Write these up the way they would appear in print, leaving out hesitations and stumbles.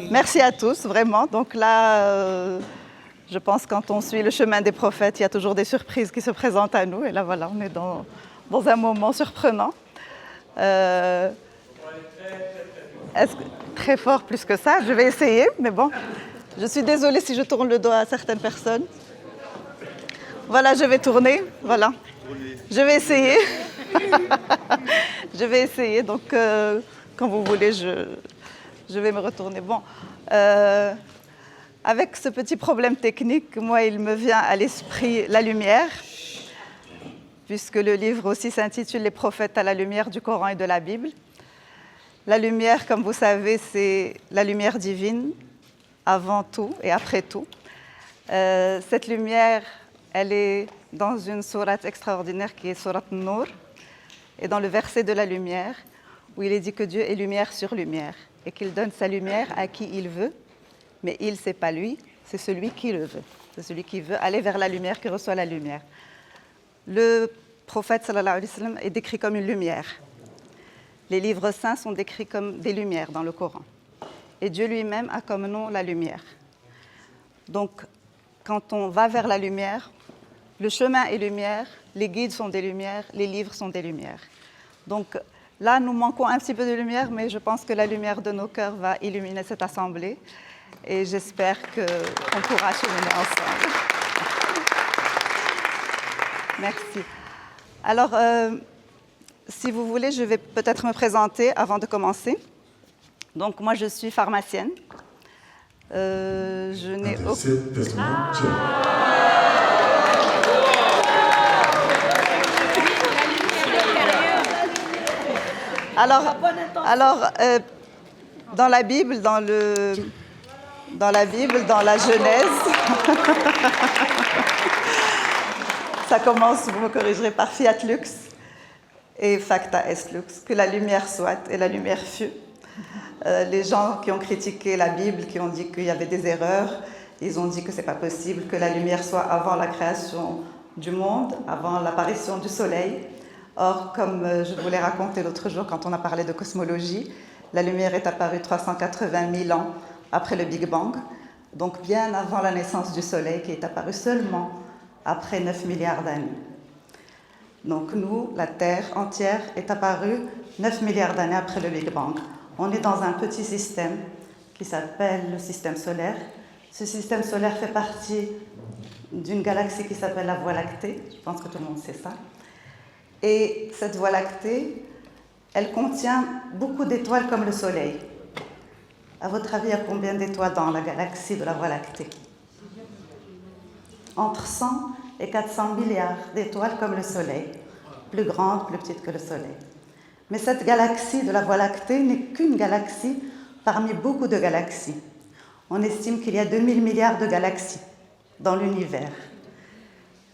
Merci à tous, vraiment. Donc là, je pense que quand on suit le chemin des prophètes, il y a toujours des surprises qui se présentent à nous. Et là, voilà, on est dans un moment surprenant. Est-ce que, très fort plus que ça, je vais essayer, mais bon. Je suis désolée si je tourne le dos à certaines personnes. Voilà, je vais tourner, voilà. Je vais essayer. Je vais essayer, donc quand vous voulez, je vais me retourner. Bon, avec ce petit problème technique, moi, il me vient à l'esprit la lumière, puisque le livre aussi s'intitule « Les prophètes à la lumière du Coran et de la Bible ». La lumière, comme vous savez, c'est la lumière divine, avant tout et après tout. Cette lumière, elle est dans une sourate extraordinaire qui est sourate Nour, et dans le verset de la lumière, où il est dit que Dieu est lumière sur lumière, et qu'il donne sa lumière à qui il veut, mais il, c'est pas lui, c'est celui qui le veut. C'est celui qui veut aller vers la lumière, qui reçoit la lumière. Le prophète sallallahu alayhi wa sallam est décrit comme une lumière. Les livres saints sont décrits comme des lumières dans le Coran. Et Dieu lui-même a comme nom la lumière. Donc, quand on va vers la lumière, le chemin est lumière, les guides sont des lumières, les livres sont des lumières. Donc là, nous manquons un petit peu de lumière, mais je pense que la lumière de nos cœurs va illuminer cette assemblée. Et j'espère qu'on pourra cheminer ensemble. Merci. Alors, si vous voulez, je vais peut-être me présenter avant de commencer. Donc, moi, je suis pharmacienne. Je n'ai aucun... Alors, dans la Bible, dans la Genèse, ça commence, vous me corrigerez, par fiat lux et facta est lux, que la lumière soit et la lumière fut. Les gens qui ont critiqué la Bible, qui ont dit qu'il y avait des erreurs, ils ont dit que ce n'est pas possible que la lumière soit avant la création du monde, avant l'apparition du soleil. Or, comme je vous l'ai raconté l'autre jour quand on a parlé de cosmologie, la lumière est apparue 380 000 ans après le Big Bang, donc bien avant la naissance du soleil qui est apparu seulement après 9 milliards d'années. Donc nous, la Terre entière est apparue 9 milliards d'années après le Big Bang. On est dans un petit système qui s'appelle le système solaire. Ce système solaire fait partie d'une galaxie qui s'appelle la Voie lactée. Je pense que tout le monde sait ça. Et cette Voie lactée, elle contient beaucoup d'étoiles comme le Soleil. À votre avis, il y a combien d'étoiles dans la galaxie de la Voie lactée? Entre 100 et 400 milliards d'étoiles comme le Soleil, plus grandes, plus petites que le Soleil. Mais cette galaxie de la Voie lactée n'est qu'une galaxie parmi beaucoup de galaxies. On estime qu'il y a 2000 milliards de galaxies dans l'univers.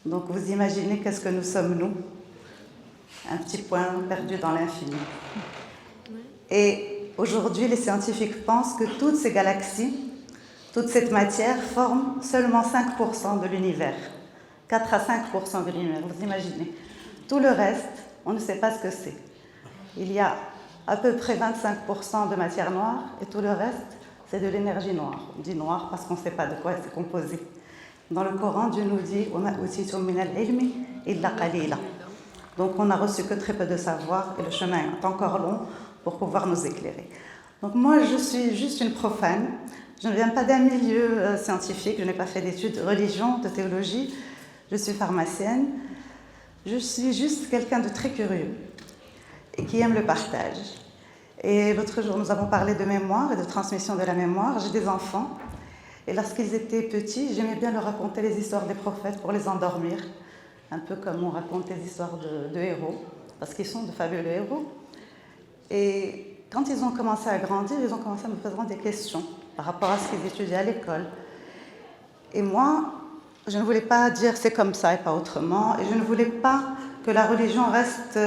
Donc vous imaginez qu'est-ce que nous sommes, nous? Un petit point perdu dans l'infini. Et aujourd'hui, les scientifiques pensent que toutes ces galaxies, toute cette matière forme seulement 5% de l'univers. 4 à 5% de l'univers, vous imaginez. Tout le reste, on ne sait pas ce que c'est. Il y a à peu près 25% de matière noire et tout le reste, c'est de l'énergie noire. On dit noir parce qu'on ne sait pas de quoi c'est composé. Dans le Coran, Dieu nous dit « وَمَا أُوتِيتُم مِّنَ الْعِلْمِ إِلَّا قَلِيلًا » Donc on n'a reçu que très peu de savoir et le chemin est encore long pour pouvoir nous éclairer. Donc moi, je suis juste une profane. Je ne viens pas d'un milieu scientifique, je n'ai pas fait d'études de religion, de théologie. Je suis pharmacienne. Je suis juste quelqu'un de très curieux et qui aime le partage. Et l'autre jour, nous avons parlé de mémoire et de transmission de la mémoire. J'ai des enfants et lorsqu'ils étaient petits, j'aimais bien leur raconter les histoires des prophètes pour les endormir. Un peu comme on raconte les histoires de héros, parce qu'ils sont de fabuleux héros. Et quand ils ont commencé à grandir, ils ont commencé à me poser des questions par rapport à ce qu'ils étudiaient à l'école. Et moi, je ne voulais pas dire c'est comme ça et pas autrement, et je ne voulais pas que la religion reste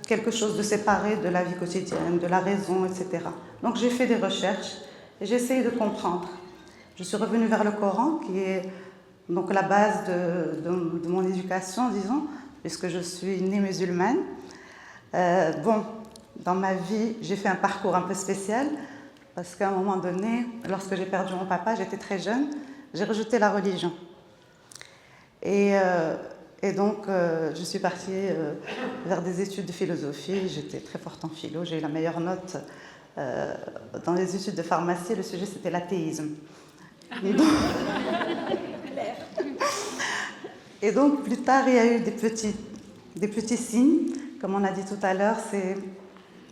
quelque chose de séparé de la vie quotidienne, de la raison, etc. Donc j'ai fait des recherches et j'ai essayé de comprendre. Je suis revenue vers le Coran, qui est donc la base de mon éducation, disons, puisque je suis née musulmane. Bon, dans ma vie, j'ai fait un parcours un peu spécial parce qu'à un moment donné, lorsque j'ai perdu mon papa, j'étais très jeune, j'ai rejeté la religion. Et donc, je suis partie vers des études de philosophie. J'étais très forte en philo, j'ai eu la meilleure note dans les études de pharmacie. Le sujet, c'était l'athéisme. Et donc, plus tard, il y a eu des petits signes. Comme on a dit tout à l'heure,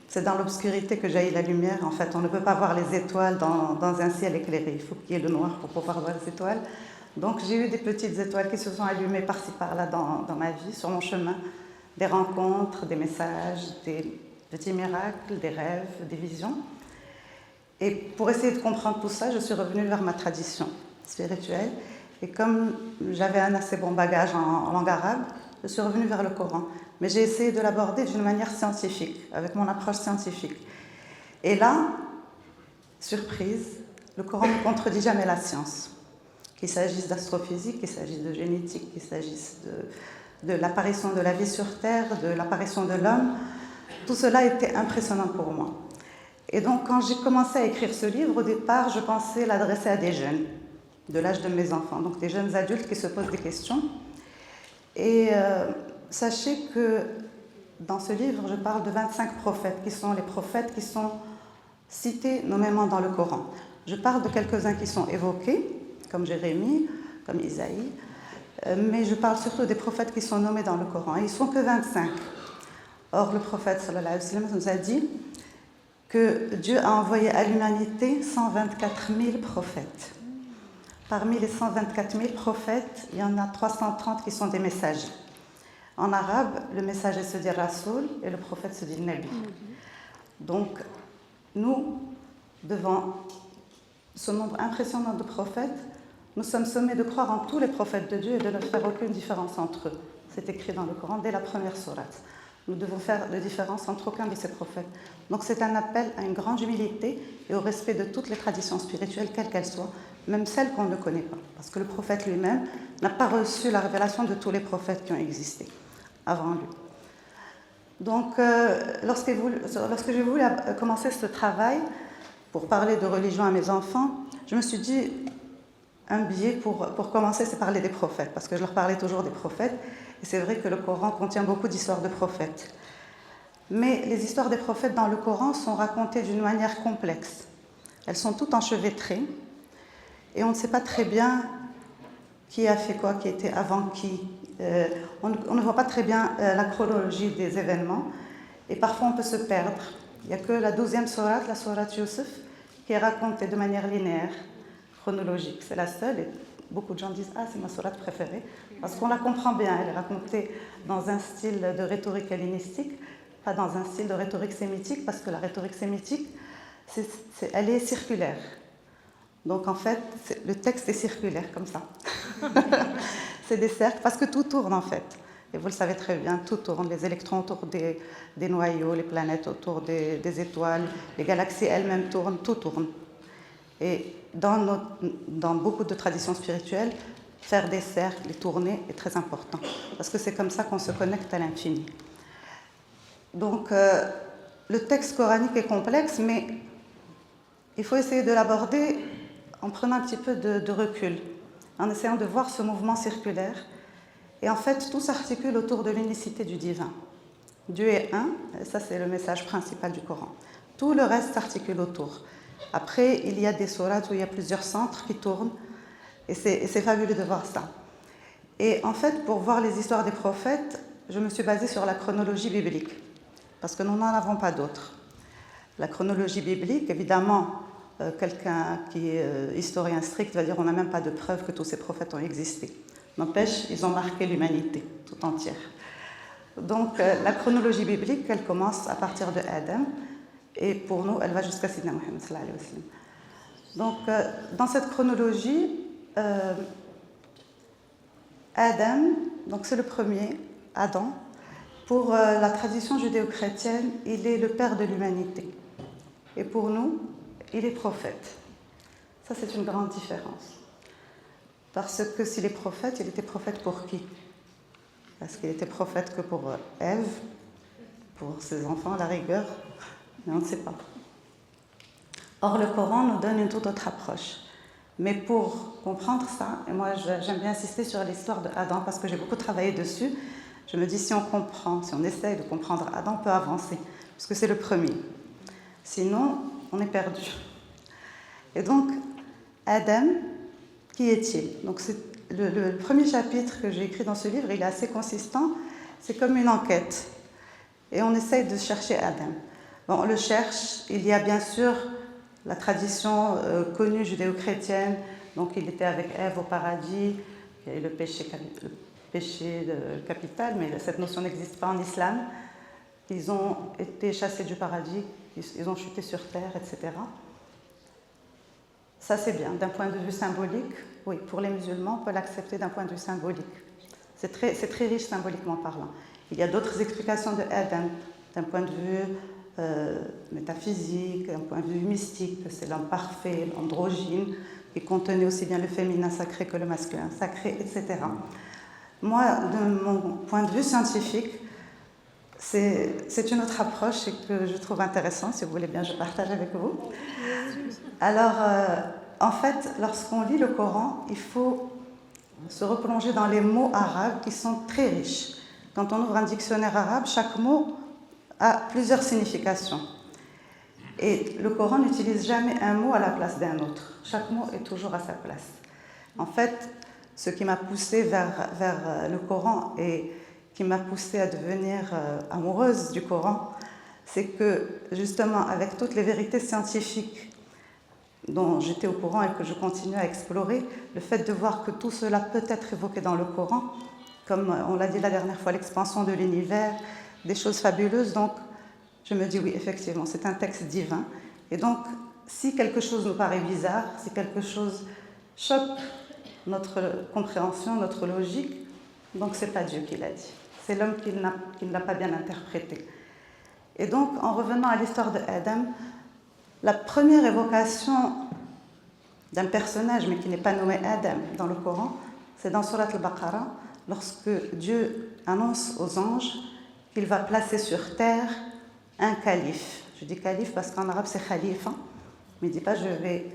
c'est dans l'obscurité que jaillit la lumière. En fait, on ne peut pas voir les étoiles dans un ciel éclairé. Il faut qu'il y ait le noir pour pouvoir voir les étoiles. Donc, j'ai eu des petites étoiles qui se sont allumées par-ci par-là dans ma vie, sur mon chemin. Des rencontres, des messages, des petits miracles, des rêves, des visions. Et pour essayer de comprendre tout ça, je suis revenue vers ma tradition spirituelle. Et comme j'avais un assez bon bagage en langue arabe, je suis revenue vers le Coran. Mais j'ai essayé de l'aborder d'une manière scientifique, avec mon approche scientifique. Et là, surprise, le Coran ne contredit jamais la science. Qu'il s'agisse d'astrophysique, qu'il s'agisse de génétique, qu'il s'agisse de l'apparition de la vie sur Terre, de l'apparition de l'homme, tout cela était impressionnant pour moi. Et donc, quand j'ai commencé à écrire ce livre, au départ, je pensais l'adresser à des jeunes, de l'âge de mes enfants, donc des jeunes adultes qui se posent des questions. Et sachez que dans ce livre, je parle de 25 prophètes, qui sont les prophètes qui sont cités nommément dans le Coran. Je parle de quelques-uns qui sont évoqués, comme Jérémie, comme Isaïe, mais je parle surtout des prophètes qui sont nommés dans le Coran. Et ils ne sont que 25. Or, le prophète sallallahu alayhi wa sallam nous a dit que Dieu a envoyé à l'humanité 124 000 prophètes. Parmi les 124 000 prophètes, il y en a 330 qui sont des messagers. En arabe, le messager se dit Rasoul et le prophète se dit Nabi. Donc, nous, devant ce nombre impressionnant de prophètes, nous sommes sommés de croire en tous les prophètes de Dieu et de ne faire aucune différence entre eux. C'est écrit dans le Coran dès la première sourate. Nous devons faire de différence entre aucun de ces prophètes. Donc c'est un appel à une grande humilité et au respect de toutes les traditions spirituelles, quelles qu'elles soient, même celles qu'on ne connaît pas. Parce que le prophète lui-même n'a pas reçu la révélation de tous les prophètes qui ont existé avant lui. Donc lorsque j'ai voulu commencer ce travail pour parler de religion à mes enfants, je me suis dit un biais pour commencer, c'est parler des prophètes, parce que je leur parlais toujours des prophètes. Et c'est vrai que le Coran contient beaucoup d'histoires de prophètes. Mais les histoires des prophètes dans le Coran sont racontées d'une manière complexe. Elles sont toutes enchevêtrées. Et on ne sait pas très bien qui a fait quoi, qui était avant qui. On ne voit pas très bien la chronologie des événements. Et parfois on peut se perdre. Il n'y a que la 12e sourate, la sourate Yusuf, qui est racontée de manière linéaire, chronologique. C'est la seule. Et beaucoup de gens disent « Ah, c'est ma sourate préférée ». Parce qu'on la comprend bien, elle est racontée dans un style de rhétorique hellénistique, pas dans un style de rhétorique sémitique, parce que la rhétorique sémitique, elle est circulaire. Donc en fait, le texte est circulaire, comme ça. C'est des cercles, parce que tout tourne en fait. Et vous le savez très bien, tout tourne. Les électrons autour des noyaux, les planètes autour des étoiles, les galaxies elles-mêmes tournent, tout tourne. Et dans beaucoup de traditions spirituelles, faire des cercles et tourner est très important, parce que c'est comme ça qu'on se connecte à l'infini. Donc, le texte coranique est complexe, mais il faut essayer de l'aborder en prenant un petit peu de recul, en essayant de voir ce mouvement circulaire. Et en fait, tout s'articule autour de l'unicité du divin. Dieu est un, et ça c'est le message principal du Coran. Tout le reste s'articule autour. Après, il y a des sourates où il y a plusieurs centres qui tournent, et c'est fabuleux de voir ça. Et en fait, pour voir les histoires des prophètes, je me suis basée sur la chronologie biblique, parce que nous n'en avons pas d'autres. La chronologie biblique, évidemment, quelqu'un qui est historien strict va dire qu'on n'a même pas de preuve que tous ces prophètes ont existé. N'empêche, ils ont marqué l'humanité tout entière. Donc, la chronologie biblique, elle commence à partir de Adam, et pour nous, elle va jusqu'à Sidna Muhammad sallallahu alayhi wa sallam. Donc, dans cette chronologie, Adam, donc c'est le premier, Adam, pour la tradition judéo-chrétienne, il est le père de l'humanité. Et pour nous, il est prophète. Ça, c'est une grande différence. Parce que s'il est prophète, il était prophète pour qui? Parce qu'il était prophète que pour Ève, pour ses enfants à la rigueur, mais on ne sait pas. Or, le Coran nous donne une toute autre approche. Mais pour comprendre ça, et moi j'aime bien insister sur l'histoire de Adam parce que j'ai beaucoup travaillé dessus, je me dis si on comprend, si on essaye de comprendre Adam, on peut avancer, parce que c'est le premier. Sinon, on est perdu. Et donc, Adam, qui est-il? Donc, c'est le premier chapitre que j'ai écrit dans ce livre, il est assez consistant, c'est comme une enquête. Et on essaye de chercher Adam. Bon, on le cherche, il y a bien sûr la tradition connue judéo-chrétienne, donc il était avec Ève au paradis, il y a eu le péché capital, mais cette notion n'existe pas en islam. Ils ont été chassés du paradis, ils ont chuté sur terre, etc. Ça c'est bien, d'un point de vue symbolique, oui, pour les musulmans, on peut l'accepter d'un point de vue symbolique. C'est très riche symboliquement parlant. Il y a d'autres explications de Adam, d'un point de vue métaphysique, d'un point de vue mystique, que c'est l'homme parfait, l'androgyne, qui contenait aussi bien le féminin sacré que le masculin sacré, etc. Moi, de mon point de vue scientifique, c'est une autre approche et que je trouve intéressante. Si vous voulez bien, je partage avec vous. Alors, en fait, lorsqu'on lit le Coran, il faut se replonger dans les mots arabes qui sont très riches. Quand on ouvre un dictionnaire arabe, chaque mot a plusieurs significations. Et le Coran n'utilise jamais un mot à la place d'un autre. Chaque mot est toujours à sa place. En fait, ce qui m'a poussée vers le Coran et qui m'a poussée à devenir amoureuse du Coran, c'est que justement, avec toutes les vérités scientifiques dont j'étais au courant et que je continue à explorer, le fait de voir que tout cela peut être évoqué dans le Coran, comme on l'a dit la dernière fois, l'expansion de l'univers, des choses fabuleuses, donc je me dis oui, effectivement, c'est un texte divin. Et donc, si quelque chose nous paraît bizarre, si quelque chose choque notre compréhension, notre logique, donc c'est pas Dieu qui l'a dit, c'est l'homme qui ne l'a pas bien interprété. Et donc, en revenant à l'histoire de Adam, la première évocation d'un personnage, mais qui n'est pas nommé Adam dans le Coran, c'est dans Surat al-Baqarah, lorsque Dieu annonce aux anges qu'il va placer sur terre un calife. Je dis calife parce qu'en arabe c'est khalifa, mais il ne dit pas je vais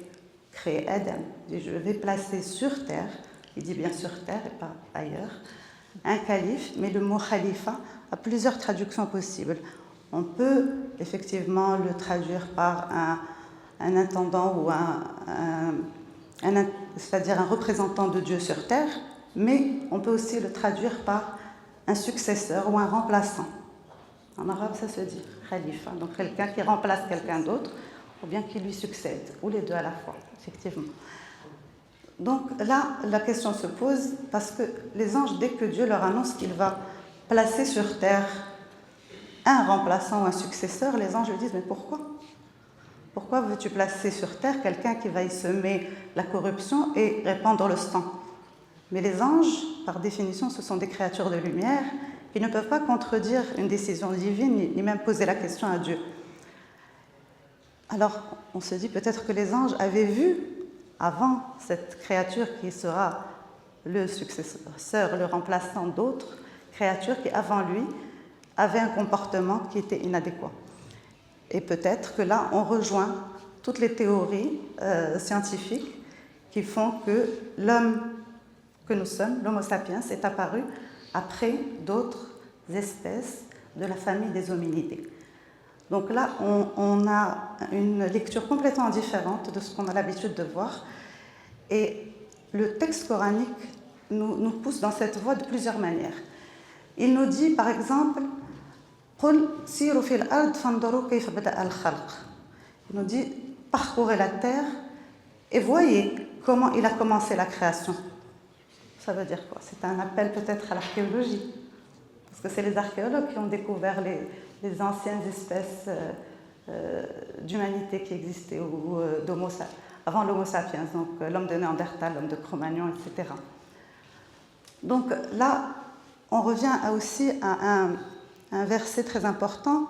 créer Adam, il dit je vais placer sur terre, il dit bien sur terre et pas ailleurs, un calife, mais le mot khalifa a plusieurs traductions possibles. On peut effectivement le traduire par un intendant ou c'est-à-dire un représentant de Dieu sur terre, mais on peut aussi le traduire par un successeur ou un remplaçant. En arabe, ça se dit khalifa, donc quelqu'un qui remplace quelqu'un d'autre ou bien qui lui succède, ou les deux à la fois, effectivement. Donc là, la question se pose parce que les anges, dès que Dieu leur annonce qu'il va placer sur terre un remplaçant ou un successeur, les anges lui disent « Mais pourquoi ? Pourquoi veux-tu placer sur terre quelqu'un qui va y semer la corruption et répandre le sang ?» Mais les anges, par définition, ce sont des créatures de lumière qui ne peuvent pas contredire une décision divine ni même poser la question à Dieu. Alors, on se dit peut-être que les anges avaient vu, avant cette créature qui sera le successeur, le remplaçant d'autres créatures qui, avant lui, avaient un comportement qui était inadéquat. Et peut-être que là, on rejoint toutes les théories scientifiques qui font que l'homme que nous sommes, l'Homo sapiens, est apparu après d'autres espèces de la famille des hominidés. Donc là, on a une lecture complètement différente de ce qu'on a l'habitude de voir. Et le texte coranique nous pousse dans cette voie de plusieurs manières. Il nous dit, par exemple, il nous dit, parcourez la terre et voyez comment il a commencé la création. Ça veut dire quoi? C'est un appel peut-être à l'archéologie. Parce que c'est les archéologues qui ont découvert les anciennes espèces d'humanité qui existaient, ou avant l'Homo sapiens, donc l'homme de Néandertal, l'homme de Cro-Magnon, etc. Donc là, on revient aussi à un verset très important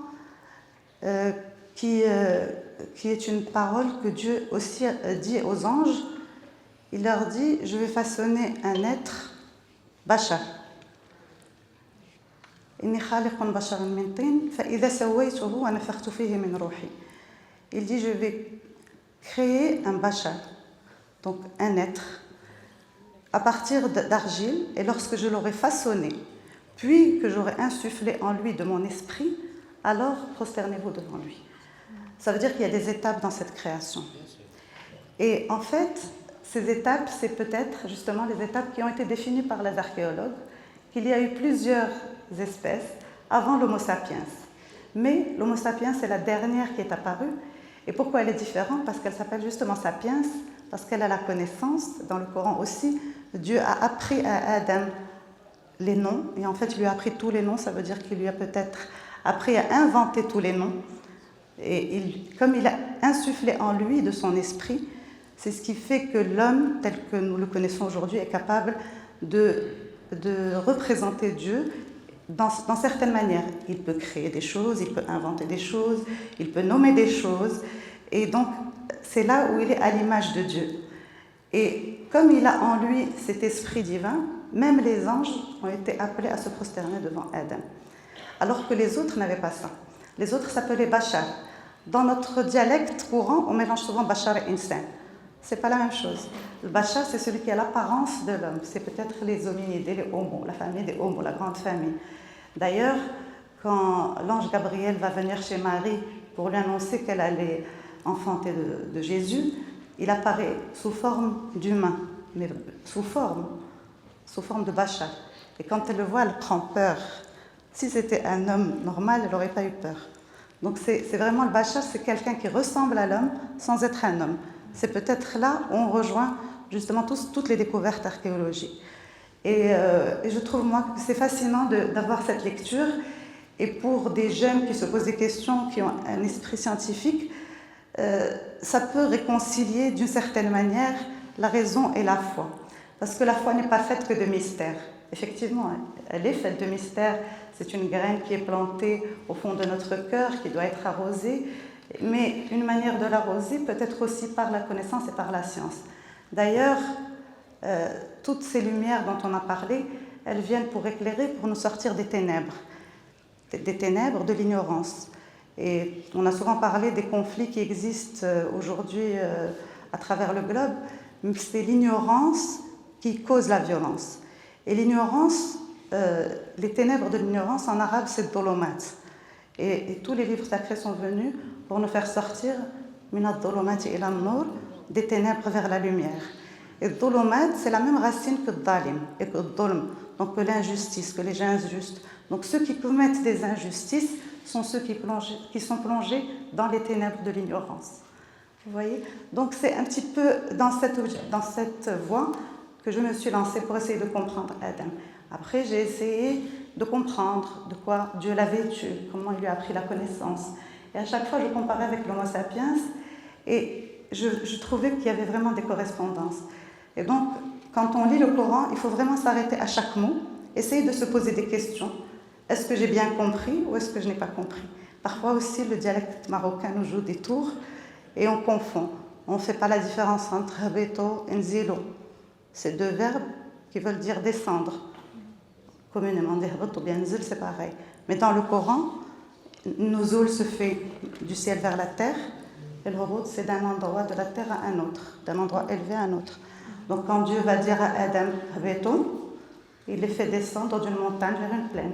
qui est une parole que Dieu aussi dit aux anges. Il leur dit « Je vais façonner un être, bachar ». إني خالق بشرا من طين فإذا سويته ونفخت فيه من روحي. Il dit je vais créer un bashar, donc un être, à partir d'argile, et lorsque je l'aurai façonné, puis que j'aurai insufflé en lui de mon esprit, alors prosternez-vous devant lui. Ça veut dire qu'il y a des étapes dans cette création. Et en fait, ces étapes, c'est peut-être justement les étapes qui ont été définies par les archéologues, qu'il y a eu plusieurs espèces avant l'Homo sapiens. Mais l'Homo sapiens est la dernière qui est apparue. Et pourquoi elle est différente? Parce qu'elle s'appelle justement sapiens, parce qu'elle a la connaissance. Dans le Coran aussi, Dieu a appris à Adam les noms, et en fait il lui a appris tous les noms, ça veut dire qu'il lui a peut-être appris à inventer tous les noms. Et comme il a insufflé en lui de son esprit, c'est ce qui fait que l'homme, tel que nous le connaissons aujourd'hui, est capable de représenter Dieu dans certaines manières. Il peut créer des choses, il peut inventer des choses, il peut nommer des choses. Et donc, c'est là où il est à l'image de Dieu. Et comme il a en lui cet esprit divin, même les anges ont été appelés à se prosterner devant Adam. Alors que les autres n'avaient pas ça. Les autres s'appelaient Bachar. Dans notre dialecte courant, on mélange souvent Bachar et Insan. Ce n'est pas la même chose. Le Bachar, c'est celui qui a l'apparence de l'homme. C'est peut-être les hominidés, les homos, la famille des homos, la grande famille. D'ailleurs, quand l'ange Gabriel va venir chez Marie pour lui annoncer qu'elle allait enfanter de Jésus, il apparaît sous forme d'humain, mais sous forme de Bachar. Et quand elle le voit, elle prend peur. Si c'était un homme normal, elle n'aurait pas eu peur. Donc c'est vraiment le Bachar, c'est quelqu'un qui ressemble à l'homme sans être un homme. C'est peut-être là où on rejoint justement toutes les découvertes archéologiques. Et je trouve, moi, que c'est fascinant d'avoir cette lecture. Et pour des jeunes qui se posent des questions, qui ont un esprit scientifique, ça peut réconcilier d'une certaine manière la raison et la foi. Parce que la foi n'est pas faite que de mystères. Effectivement, elle est faite de mystères. C'est une graine qui est plantée au fond de notre cœur, qui doit être arrosée. Mais une manière de l'arroser peut être aussi par la connaissance et par la science. D'ailleurs, toutes ces lumières dont on a parlé, elles viennent pour éclairer, pour nous sortir des ténèbres de l'ignorance. Et on a souvent parlé des conflits qui existent aujourd'hui à travers le globe, mais c'est l'ignorance qui cause la violence. Et l'ignorance, les ténèbres de l'ignorance, en arabe, c'est dolomat. Et tous les livres sacrés sont venus pour nous faire sortir minad dolomat ila an-nur, des ténèbres vers la lumière. Et dolomat, c'est la même racine que dalim et que dolm, donc que l'injustice, que les gens injustes. Donc ceux qui commettent des injustices sont ceux qui sont plongés dans les ténèbres de l'ignorance. Vous voyez? Donc c'est un petit peu dans cette voie que je me suis lancée pour essayer de comprendre Adam. Après, j'ai essayé de comprendre de quoi Dieu l'a vêtu, comment il lui a appris la connaissance. Et à chaque fois, je comparais avec l'Homo sapiens et je trouvais qu'il y avait vraiment des correspondances. Et donc, quand on lit le Coran, il faut vraiment s'arrêter à chaque mot, essayer de se poser des questions. Est-ce que j'ai bien compris ou est-ce que je n'ai pas compris? Parfois aussi, le dialecte marocain nous joue des tours et on confond. On ne fait pas la différence entre habeto et nzilo. C'est deux verbes qui veulent dire descendre. Communément, dire habeto ou bien nzil, c'est pareil. Mais dans le Coran, nuzul se fait du ciel vers la terre et le hurut, c'est d'un endroit de la terre à un autre, d'un endroit élevé à un autre. Donc quand Dieu va dire à Adam habeto, il les fait descendre d'une montagne vers une plaine.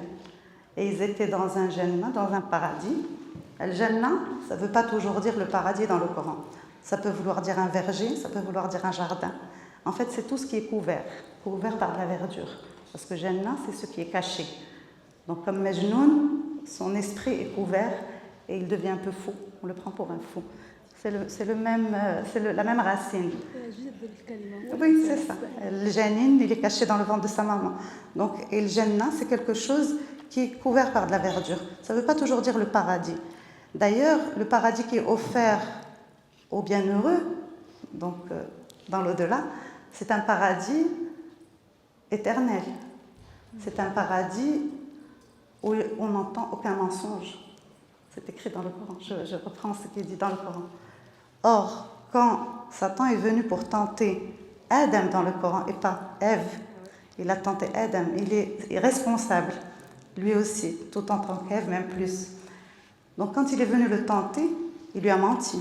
Et ils étaient dans un Jannah, dans un paradis. Le Jannah, ça ne veut pas toujours dire le paradis dans le Coran. Ça peut vouloir dire un verger, ça peut vouloir dire un jardin. En fait, c'est tout ce qui est couvert par la verdure. Parce que Jannah, c'est ce qui est caché. Donc comme Majnoun, son esprit est couvert et il devient un peu fou. On le prend pour un fou. C'est la même racine. Oui, c'est ça. Le Janin, il est caché dans le ventre de sa maman. Donc, et le Jannah, c'est quelque chose qui est couvert par de la verdure. Ça ne veut pas toujours dire le paradis. D'ailleurs, le paradis qui est offert aux bienheureux, donc dans l'au-delà, c'est un paradis éternel. C'est un paradis où on n'entend aucun mensonge. C'est écrit dans le Coran. Je reprends ce qui est dit dans le Coran. Or, quand Satan est venu pour tenter Adam dans le Coran et pas Ève, il a tenté Adam, il est responsable lui aussi, tout en tant qu'Ève, même plus. Donc quand il est venu le tenter, il lui a menti.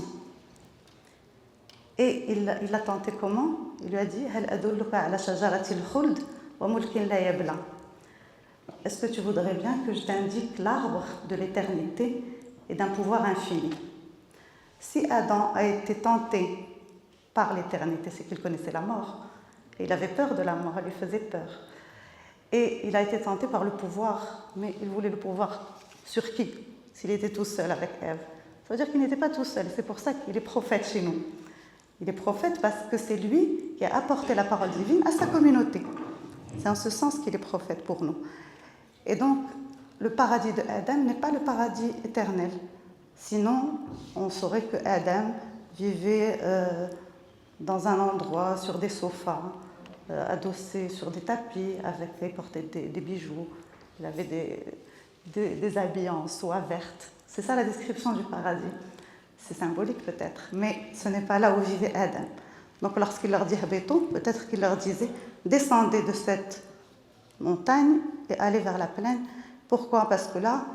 Et il l'a tenté comment? Il lui a dit « Hal adulluka ala shajaratil khuld wa mulkin la yabla » Est-ce que tu voudrais bien que je t'indique l'arbre de l'éternité et d'un pouvoir infini? Si Adam a été tenté par l'éternité, c'est qu'il connaissait la mort. Et il avait peur de la mort, elle lui faisait peur. Et il a été tenté par le pouvoir, mais il voulait le pouvoir sur qui? S'il était tout seul avec Ève. Ça veut dire qu'il n'était pas tout seul, c'est pour ça qu'il est prophète chez nous. Il est prophète parce que c'est lui qui a apporté la parole divine à sa communauté. C'est en ce sens qu'il est prophète pour nous. Et donc, le paradis de Adam n'est pas le paradis éternel. Sinon, on saurait que Adam vivait dans un endroit, sur des sofas, adossé sur des tapis, il portait des bijoux, il avait des habits en soie verte. C'est ça la description du paradis. C'est symbolique peut-être, mais ce n'est pas là où vivait Adam. Donc lorsqu'il leur dit Habéton, peut-être qu'il leur disait descendez de cette montagne et allez vers la plaine. Pourquoi? Parce que là,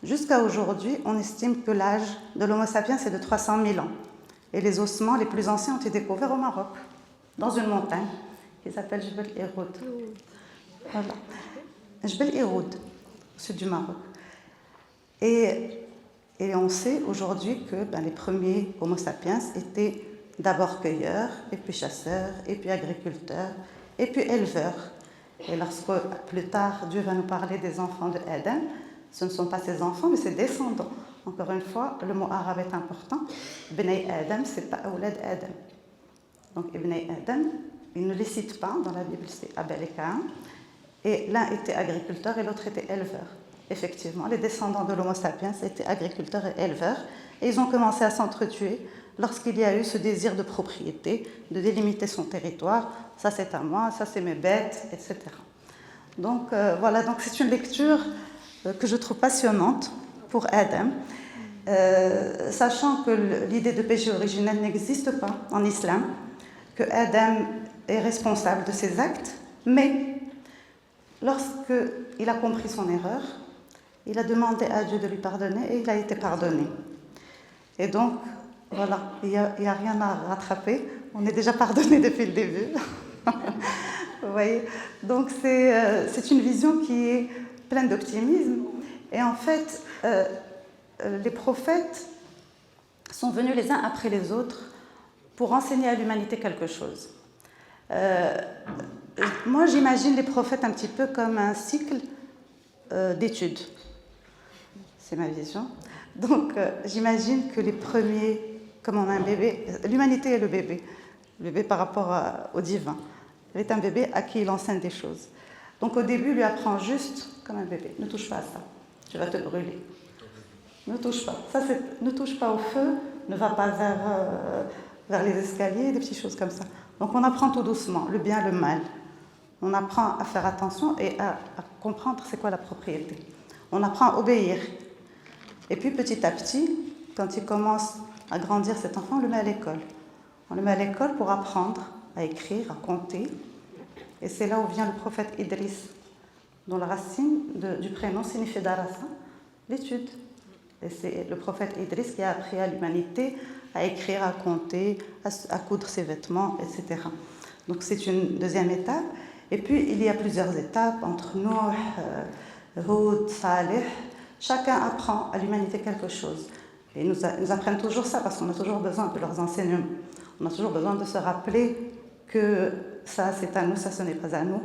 jusqu'à aujourd'hui, on estime que l'âge de l'Homo sapiens est de 300 000 ans. Et les ossements les plus anciens ont été découverts au Maroc, dans une montagne qui s'appelle Jebel Iroud. Voilà. Jebel Iroud, au sud du Maroc. Et on sait aujourd'hui que les premiers Homo sapiens étaient d'abord cueilleurs, et puis chasseurs, et puis agriculteurs, et puis éleveurs. Et lorsque plus tard Dieu va nous parler des enfants de Adam, ce ne sont pas ses enfants, mais ses descendants. Encore une fois, le mot arabe est important. Bnei Adam, ce n'est pas Aoulad Adam. Donc Bnei Adam, il ne les cite pas dans la Bible, c'est Abel et Caïn. Et l'un était agriculteur et l'autre était éleveur. Effectivement, les descendants de l'Homo sapiens étaient agriculteurs et éleveurs. Et ils ont commencé à s'entretuer lorsqu'il y a eu ce désir de propriété, de délimiter son territoire. Ça c'est à moi, ça c'est mes bêtes, etc. Donc voilà, donc c'est une lecture que je trouve passionnante pour Adam, sachant que l'idée de péché originel n'existe pas en islam, que Adam est responsable de ses actes, mais lorsqu'il a compris son erreur, il a demandé à Dieu de lui pardonner et il a été pardonné. Et donc, voilà, il n'y a rien à rattraper, on est déjà pardonné depuis le début. Vous voyez? Donc c'est une vision qui est pleine d'optimisme. Et en fait, les prophètes sont venus les uns après les autres pour enseigner à l'humanité quelque chose. Moi, j'imagine les prophètes un petit peu comme un cycle d'études. C'est ma vision. Donc, j'imagine que les premiers, comme on a un bébé, l'humanité est le bébé par rapport au divin. Il est un bébé à qui il enseigne des choses. Donc, au début, il lui apprend juste comme un bébé. Ne touche pas à ça, tu vas te brûler. Ne touche pas. Ça, ne touche pas au feu, ne va pas vers les escaliers, des petites choses comme ça. Donc, on apprend tout doucement, le bien, le mal. On apprend à faire attention et à comprendre c'est quoi la propriété. On apprend à obéir. Et puis petit à petit, quand il commence à grandir, cet enfant, on le met à l'école. On le met à l'école pour apprendre à écrire, à compter. Et c'est là où vient le prophète Idriss, dont la racine du prénom signifie darasa, l'étude. Et c'est le prophète Idriss qui a appris à l'humanité à écrire, à compter, à coudre ses vêtements, etc. Donc c'est une deuxième étape. Et puis il y a plusieurs étapes entre Nuh, Hud, Salih. Chacun apprend à l'humanité quelque chose. Et ils nous apprennent toujours ça parce qu'on a toujours besoin de leurs enseignements. On a toujours besoin de se rappeler que ça c'est à nous, ça ce n'est pas à nous,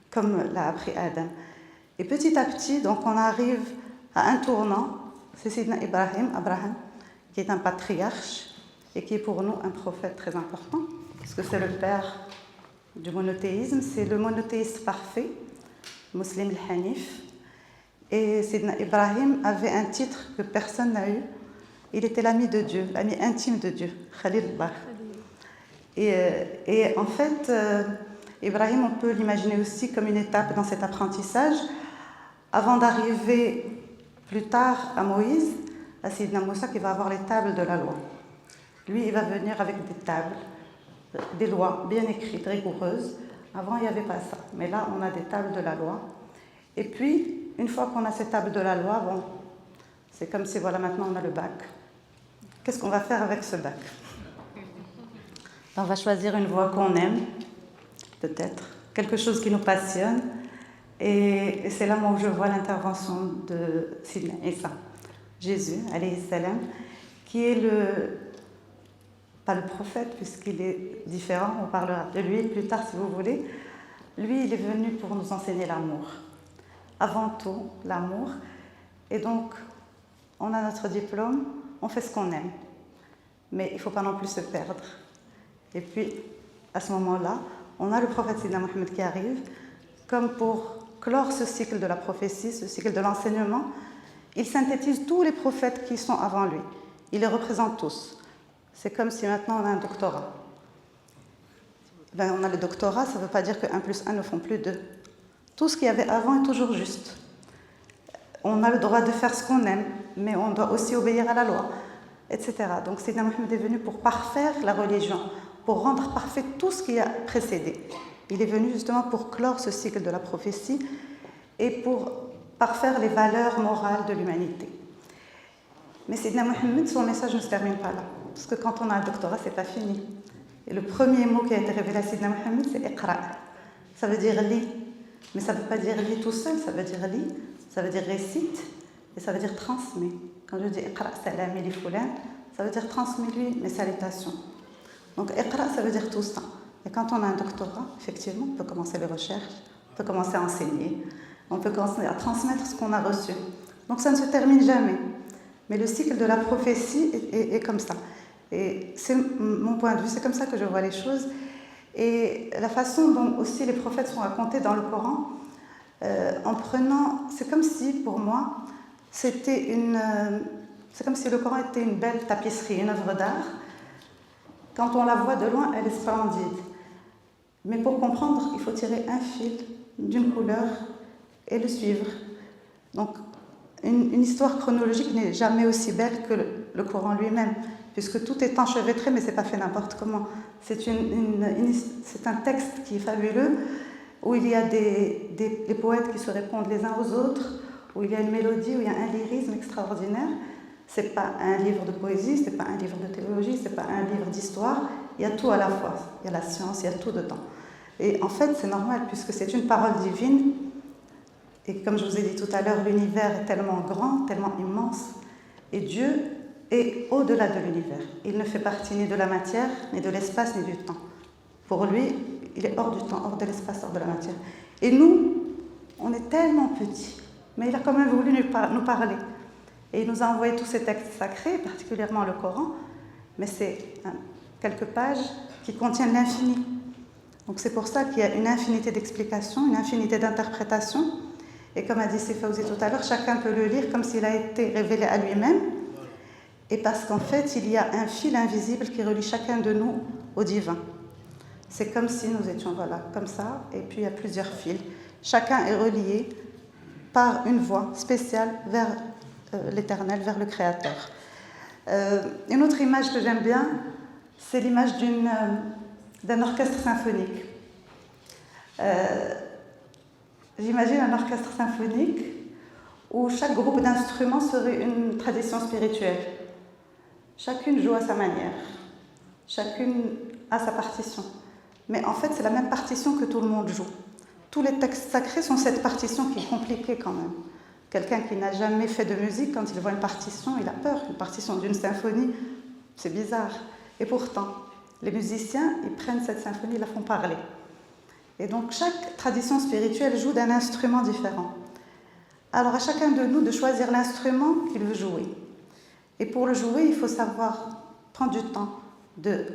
comme l'a appris Adam. Et petit à petit, donc on arrive à un tournant. C'est Sidna Abraham, qui est un patriarche et qui est pour nous un prophète très important, parce que c'est le père du monothéisme, c'est le monothéiste parfait, Muslim al-Hanif. Et Sidna Ibrahim avait un titre que personne n'a eu. Il était l'ami de Dieu, l'ami intime de Dieu, Khalilullah. Et en fait, Ibrahim, on peut l'imaginer aussi comme une étape dans cet apprentissage, avant d'arriver plus tard à Moïse, à Sidna Moussa qui va avoir les tables de la loi. Lui, il va venir avec des tables, des lois bien écrites, rigoureuses. Avant, il n'y avait pas ça. Mais là, on a des tables de la loi. Et puis, une fois qu'on a cette table de la loi, bon, c'est comme si voilà, maintenant on a le bac. Qu'est-ce qu'on va faire avec ce bac? On va choisir une voie qu'on aime, peut-être, quelque chose qui nous passionne. Et c'est là moi où je vois l'intervention de Sidna Isa, Jésus, alayhi salam, qui est pas le prophète, puisqu'il est différent, on parlera de lui plus tard si vous voulez. Lui, il est venu pour nous enseigner l'amour. Avant tout, l'amour. Et donc, on a notre diplôme, on fait ce qu'on aime. Mais il ne faut pas non plus se perdre. Et puis, à ce moment-là, on a le prophète Sidna Mohammed qui arrive, comme pour clore ce cycle de la prophétie, ce cycle de l'enseignement. Il synthétise tous les prophètes qui sont avant lui. Il les représente tous. C'est comme si maintenant on a un doctorat. On a le doctorat, ça ne veut pas dire que 1 plus 1 ne font plus 2. Tout ce qu'il y avait avant est toujours juste. On a le droit de faire ce qu'on aime, mais on doit aussi obéir à la loi, etc. Donc Sidna Mohammed est venu pour parfaire la religion, pour rendre parfait tout ce qui a précédé. Il est venu justement pour clore ce cycle de la prophétie et pour parfaire les valeurs morales de l'humanité. Mais Sidna Mohammed, son message ne se termine pas là. Parce que quand on a un doctorat, c'est pas fini. Et le premier mot qui a été révélé à Sidna Mohammed, c'est Iqra. Ça veut dire lis. Mais ça ne veut pas dire lis tout seul, ça veut dire lis, ça veut dire récite, et ça veut dire transmet. Quand je dis Iqra salami li fulan, ça veut dire transmets-lui mes salutations. Donc Iqra, ça veut dire tout ça. Et quand on a un doctorat, effectivement, on peut commencer les recherches, on peut commencer à enseigner, on peut commencer à transmettre ce qu'on a reçu. Donc ça ne se termine jamais. Mais le cycle de la prophétie est comme ça. Et c'est mon point de vue, c'est comme ça que je vois les choses. Et la façon dont aussi les prophètes sont racontés dans le Coran, en prenant, c'est comme si pour moi, c'est comme si le Coran était une belle tapisserie, une œuvre d'art. Quand on la voit de loin, elle est splendide. Mais pour comprendre, il faut tirer un fil d'une couleur et le suivre. Donc, une histoire chronologique n'est jamais aussi belle que le Coran lui-même, puisque tout est enchevêtré, mais ce n'est pas fait n'importe comment. C'est un texte qui est fabuleux, où il y a des poètes qui se répondent les uns aux autres, où il y a une mélodie, où il y a un lyrisme extraordinaire. Ce n'est pas un livre de poésie, ce n'est pas un livre de théologie, ce n'est pas un livre d'histoire. Il y a tout à la fois. Il y a la science, il y a tout dedans. Et en fait, c'est normal, puisque c'est une parole divine. Et comme je vous ai dit tout à l'heure, l'univers est tellement grand, tellement immense. Et Dieu est au-delà de l'univers. Il ne fait partie ni de la matière, ni de l'espace, ni du temps. Pour lui, il est hors du temps, hors de l'espace, hors de la matière. Et nous, on est tellement petits. Mais il a quand même voulu nous parler. Et il nous a envoyé tous ces textes sacrés, particulièrement le Coran. Mais c'est quelques pages qui contiennent l'infini. Donc c'est pour ça qu'il y a une infinité d'explications, une infinité d'interprétations. Et comme a dit Sifawzi tout à l'heure, chacun peut le lire comme s'il a été révélé à lui-même. Et parce qu'en fait, il y a un fil invisible qui relie chacun de nous au divin. C'est comme si nous étions, voilà, comme ça, et puis il y a plusieurs fils. Chacun est relié par une voie spéciale vers l'éternel, vers le Créateur. Une autre image que j'aime bien, c'est l'image d'un orchestre symphonique. J'imagine un orchestre symphonique où chaque groupe d'instruments serait une tradition spirituelle. Chacune joue à sa manière, chacune a sa partition. Mais en fait, c'est la même partition que tout le monde joue. Tous les textes sacrés sont cette partition qui est compliquée quand même. Quelqu'un qui n'a jamais fait de musique, quand il voit une partition, il a peur. Une partition d'une symphonie, c'est bizarre. Et pourtant, les musiciens, ils prennent cette symphonie, ils la font parler. Et donc, chaque tradition spirituelle joue d'un instrument différent. Alors, à chacun de nous de choisir l'instrument qu'il veut jouer. Et pour le jouer, il faut savoir prendre du temps de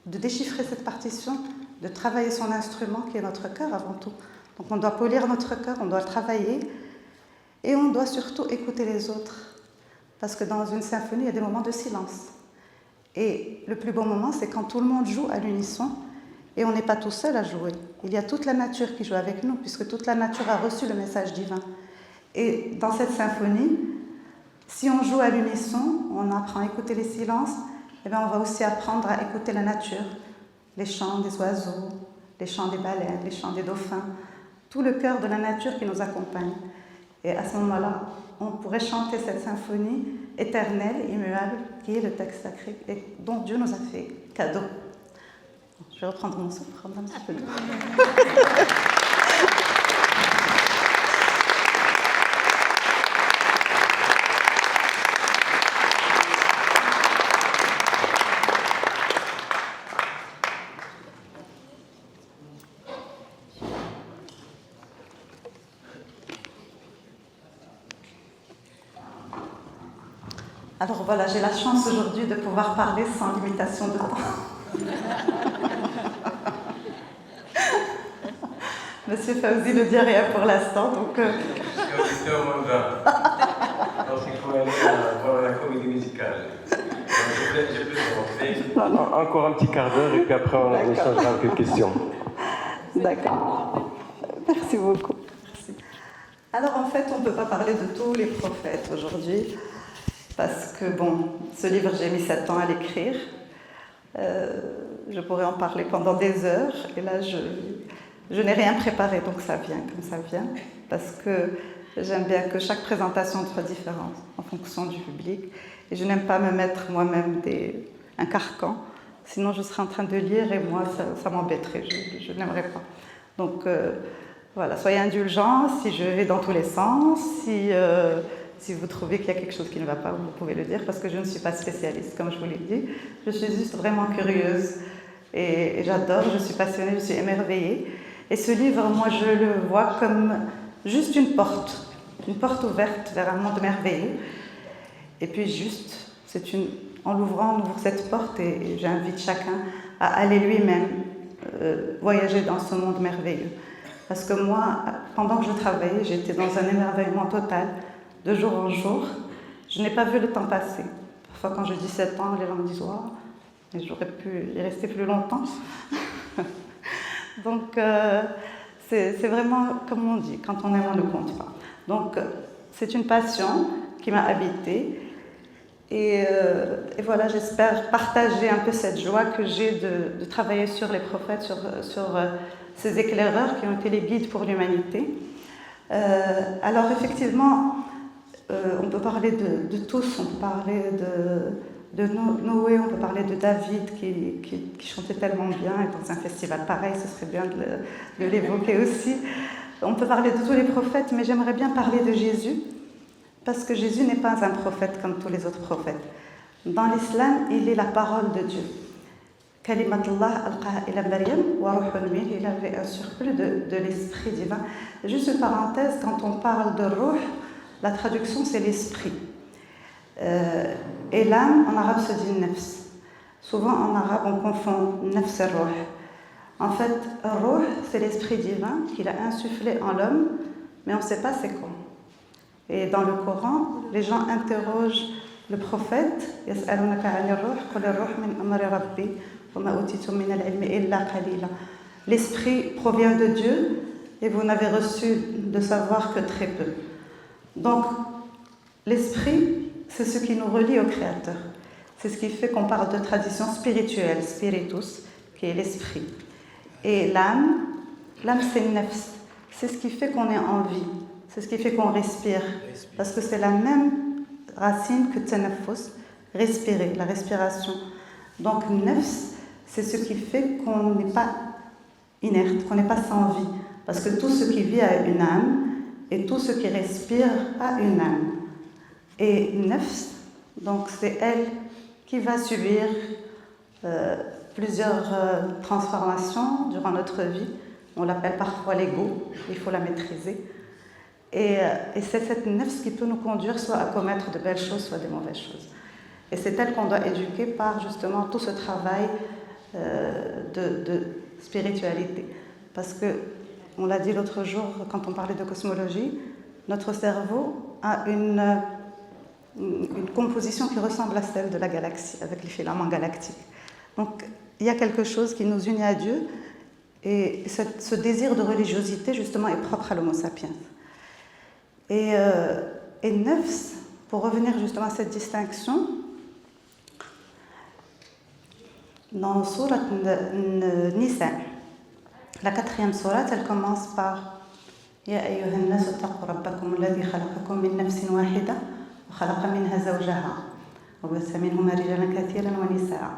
déchiffrer cette partition, de travailler son instrument, qui est notre cœur avant tout. Donc, on doit polir notre cœur, on doit le travailler. Et on doit surtout écouter les autres. Parce que dans une symphonie, il y a des moments de silence. Et le plus beau moment, c'est quand tout le monde joue à l'unisson. Et on n'est pas tout seul à jouer. Il y a toute la nature qui joue avec nous, puisque toute la nature a reçu le message divin. Et dans cette symphonie, si on joue à l'unisson, on apprend à écouter les silences, et bien on va aussi apprendre à écouter la nature, les chants des oiseaux, les chants des baleines, les chants des dauphins, tout le cœur de la nature qui nous accompagne. Et à ce moment-là, on pourrait chanter cette symphonie éternelle, immuable, qui est le texte sacré et dont Dieu nous a fait cadeau. Je vais reprendre mon souffle, prendre un petit peu d'eau. Alors voilà, j'ai la chance aujourd'hui de pouvoir parler sans limitation de temps. Monsieur Fawzi ne dit rien pour l'instant, donc... Je suis auditeur moins 20. Donc il faut aller voir la comédie musicale. Je peux commencer. Encore un petit quart d'heure et puis après on échangera quelques questions. D'accord. Merci beaucoup. Merci. Alors en fait, on ne peut pas parler de tous les prophètes aujourd'hui, parce que bon, ce livre, j'ai mis 7 ans à l'écrire. Je pourrais en parler pendant des heures, et là, je n'ai rien préparé, donc ça vient comme ça vient, parce que j'aime bien que chaque présentation soit différente en fonction du public, et je n'aime pas me mettre moi-même un carcan, sinon je serais en train de lire et moi, ça m'embêterait, je n'aimerais pas. Donc voilà, soyez indulgents si je vais dans tous les sens, si vous trouvez qu'il y a quelque chose qui ne va pas, vous pouvez le dire, parce que je ne suis pas spécialiste, comme je vous l'ai dit. Je suis juste vraiment curieuse et j'adore, je suis passionnée, je suis émerveillée. Et ce livre, moi, je le vois comme juste une porte ouverte vers un monde merveilleux. Et puis juste, en l'ouvrant, on ouvre cette porte et j'invite chacun à aller lui-même voyager dans ce monde merveilleux. Parce que moi, pendant que je travaillais, j'étais dans un émerveillement total. De jour en jour, je n'ai pas vu le temps passer. Parfois, quand j'ai 17 ans, les gens me disent « Wow, mais j'aurais pu y rester plus longtemps. » Donc, c'est vraiment, comme on dit, quand on aime, on ne compte pas. Donc, c'est une passion qui m'a habitée. Et voilà, j'espère partager un peu cette joie que j'ai de travailler sur les prophètes, sur ces éclaireurs qui ont été les guides pour l'humanité. Alors, effectivement, on peut parler de tous, on peut parler de Noé, on peut parler de David qui chantait tellement bien, et dans un festival pareil, ce serait bien de l'évoquer aussi. On peut parler de tous les prophètes, mais j'aimerais bien parler de Jésus, parce que Jésus n'est pas un prophète comme tous les autres prophètes. Dans l'islam, il est la parole de Dieu. Kalimatullah alqa ila Maryam wa ruhun min, il avait un surplus de l'esprit divin. Juste une parenthèse, quand on parle de ruh, la traduction c'est l'esprit. Et l'âme, en arabe, se dit nafs. Souvent en arabe, on confond nafs et ruh. En fait, ruh, c'est l'esprit divin qu'il a insufflé en l'homme, mais on ne sait pas c'est quoi. Et dans le Coran, les gens interrogent le prophète. L'esprit provient de Dieu et vous n'avez reçu de savoir que très peu. Donc, l'esprit, c'est ce qui nous relie au Créateur. C'est ce qui fait qu'on parle de tradition spirituelle, spiritus, qui est l'esprit. Et l'âme c'est le nafs. C'est ce qui fait qu'on est en vie. C'est ce qui fait qu'on respire. Parce que c'est la même racine que tanafus, respirer, la respiration. Donc, nafs, c'est ce qui fait qu'on n'est pas inerte, qu'on n'est pas sans vie. Parce que tout ce qui vit a une âme, et tout ce qui respire a une âme. Et nafs, donc c'est elle qui va subir plusieurs transformations durant notre vie. On l'appelle parfois l'ego, il faut la maîtriser. Et c'est cette nafs qui peut nous conduire soit à commettre de belles choses, soit des mauvaises choses. Et c'est elle qu'on doit éduquer par justement tout ce travail de spiritualité. Parce que, on l'a dit l'autre jour quand on parlait de cosmologie, notre cerveau a une composition qui ressemble à celle de la galaxie, avec les filaments galactiques. Donc, il y a quelque chose qui nous unit à Dieu, et ce désir de religiosité, justement, est propre à l'homo sapiens. Et nafs, pour revenir justement à cette distinction, dans Sourate Nisa, la 4e sourate, elle commence par يا أيها الناس اتقوا ربكم الذي خلقكم من نفس واحدة وخلق منها زوجها وبث منهما رجالا كثيرا ونساء.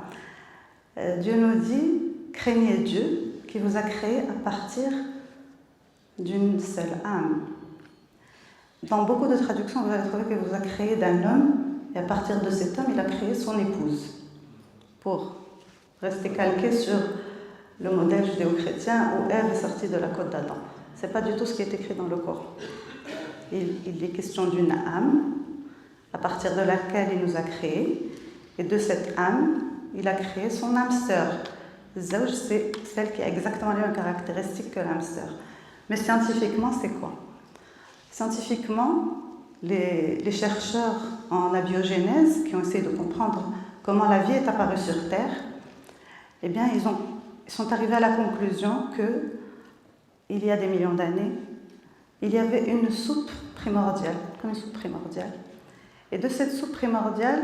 Dieu nous dit, craignez Dieu qui vous a créé à partir d'une seule âme. Dans beaucoup de traductions, vous allez trouver qu'il vous a créé d'un homme, et à partir de cet homme, il a créé son épouse, pour rester calqué sur le modèle judéo-chrétien où Ève est sortie de la côte d'Adam. Ce n'est pas du tout ce qui est écrit dans le Coran. Il est question d'une âme, à partir de laquelle il nous a créés, et de cette âme, il a créé son âme sœur. Zawj, c'est celle qui a exactement les mêmes caractéristiques que l'âme sœur. Mais scientifiquement, c'est quoi? Scientifiquement, les chercheurs en abiogénèse qui ont essayé de comprendre comment la vie est apparue sur Terre, eh bien, ils sont arrivés à la conclusion qu'il y a des millions d'années, il y avait une soupe primordiale, comme une soupe primordiale. Et de cette soupe primordiale,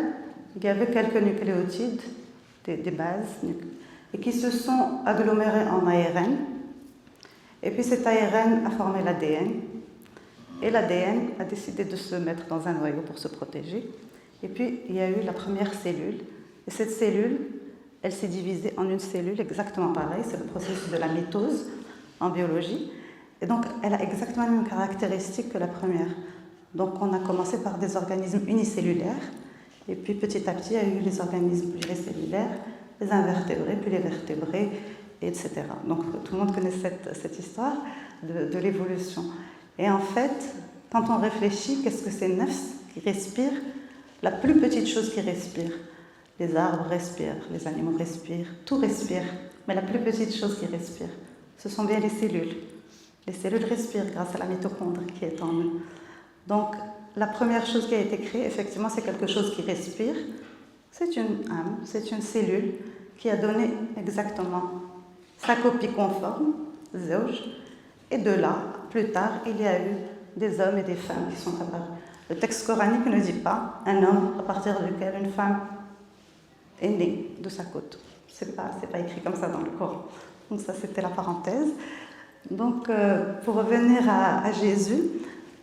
il y avait quelques nucléotides, des bases, et qui se sont agglomérés en ARN. Et puis cet ARN a formé l'ADN. Et l'ADN a décidé de se mettre dans un noyau pour se protéger. Et puis, il y a eu la première cellule. Et cette cellule, elle s'est divisée en une cellule exactement pareille. C'est le processus de la mitose en biologie. Et donc, elle a exactement les mêmes caractéristiques que la première. Donc, on a commencé par des organismes unicellulaires. Et puis, petit à petit, il y a eu les organismes pluricellulaires, les invertébrés, puis les vertébrés, etc. Donc, tout le monde connaît cette histoire de l'évolution. Et en fait, quand on réfléchit, qu'est-ce que c'est nafs qui respire? La plus petite chose qui respire. Les arbres respirent, les animaux respirent, tout respire. Mais la plus petite chose qui respire, ce sont bien les cellules. Les cellules respirent grâce à la mitochondrie qui est en nous. Donc, la première chose qui a été créée, effectivement, c'est quelque chose qui respire. C'est une âme, c'est une cellule qui a donné exactement sa copie conforme, zawj. Et de là, plus tard, il y a eu des hommes et des femmes qui sont apparus. Le texte coranique ne dit pas un homme à partir duquel une femme est née de sa côte. C'est pas écrit comme ça dans le Coran. Donc ça, c'était la parenthèse. Donc, pour revenir à Jésus,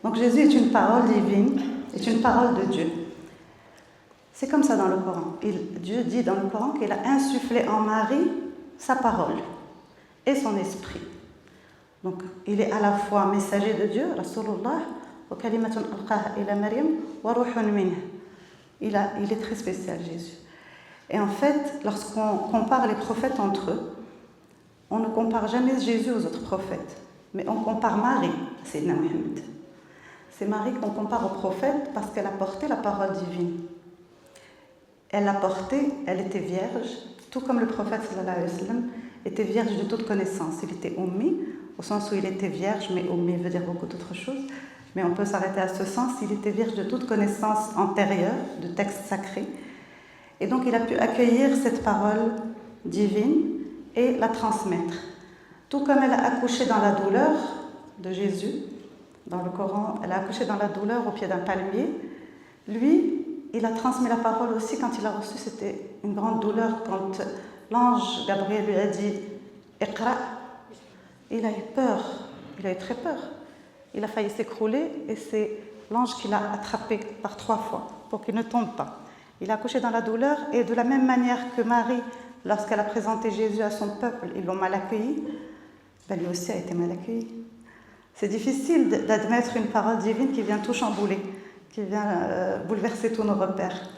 donc Jésus est une parole divine, est une parole de Dieu. C'est comme ça dans le Coran. Dieu dit dans le Coran qu'il a insufflé en Marie sa parole et son esprit. Donc, il est à la fois messager de Dieu, Rasulullah, wa kalimatun alqaha ila Maryam, wa ruhun minhu. Il est très spécial, Jésus. Et en fait, lorsqu'on compare les prophètes entre eux, on ne compare jamais Jésus aux autres prophètes, mais on compare Marie à Sayyidina Muhammad. C'est Marie qu'on compare aux prophètes parce qu'elle a porté la parole divine. Elle l'a portée, elle était vierge, tout comme le prophète sallallahu alayhi wa sallam était vierge de toute connaissance. Il était ummi, au sens où il était vierge, mais ummi veut dire beaucoup d'autres choses. Mais on peut s'arrêter à ce sens, il était vierge de toute connaissance antérieure, de textes sacrés. Et donc il a pu accueillir cette parole divine et la transmettre. Tout comme elle a accouché dans la douleur de Jésus, dans le Coran, elle a accouché dans la douleur au pied d'un palmier. Lui, il a transmis la parole aussi quand il a reçu, c'était une grande douleur, quand l'ange Gabriel lui a dit « Iqra ». Il a eu peur, il a eu très peur. Il a failli s'écrouler et c'est l'ange qui l'a attrapé par 3 fois pour qu'il ne tombe pas. Il a accouché dans la douleur et de la même manière que Marie, lorsqu'elle a présenté Jésus à son peuple, ils l'ont mal accueilli, ben lui aussi a été mal accueilli. C'est difficile d'admettre une parole divine qui vient tout chambouler, qui vient bouleverser tous nos repères.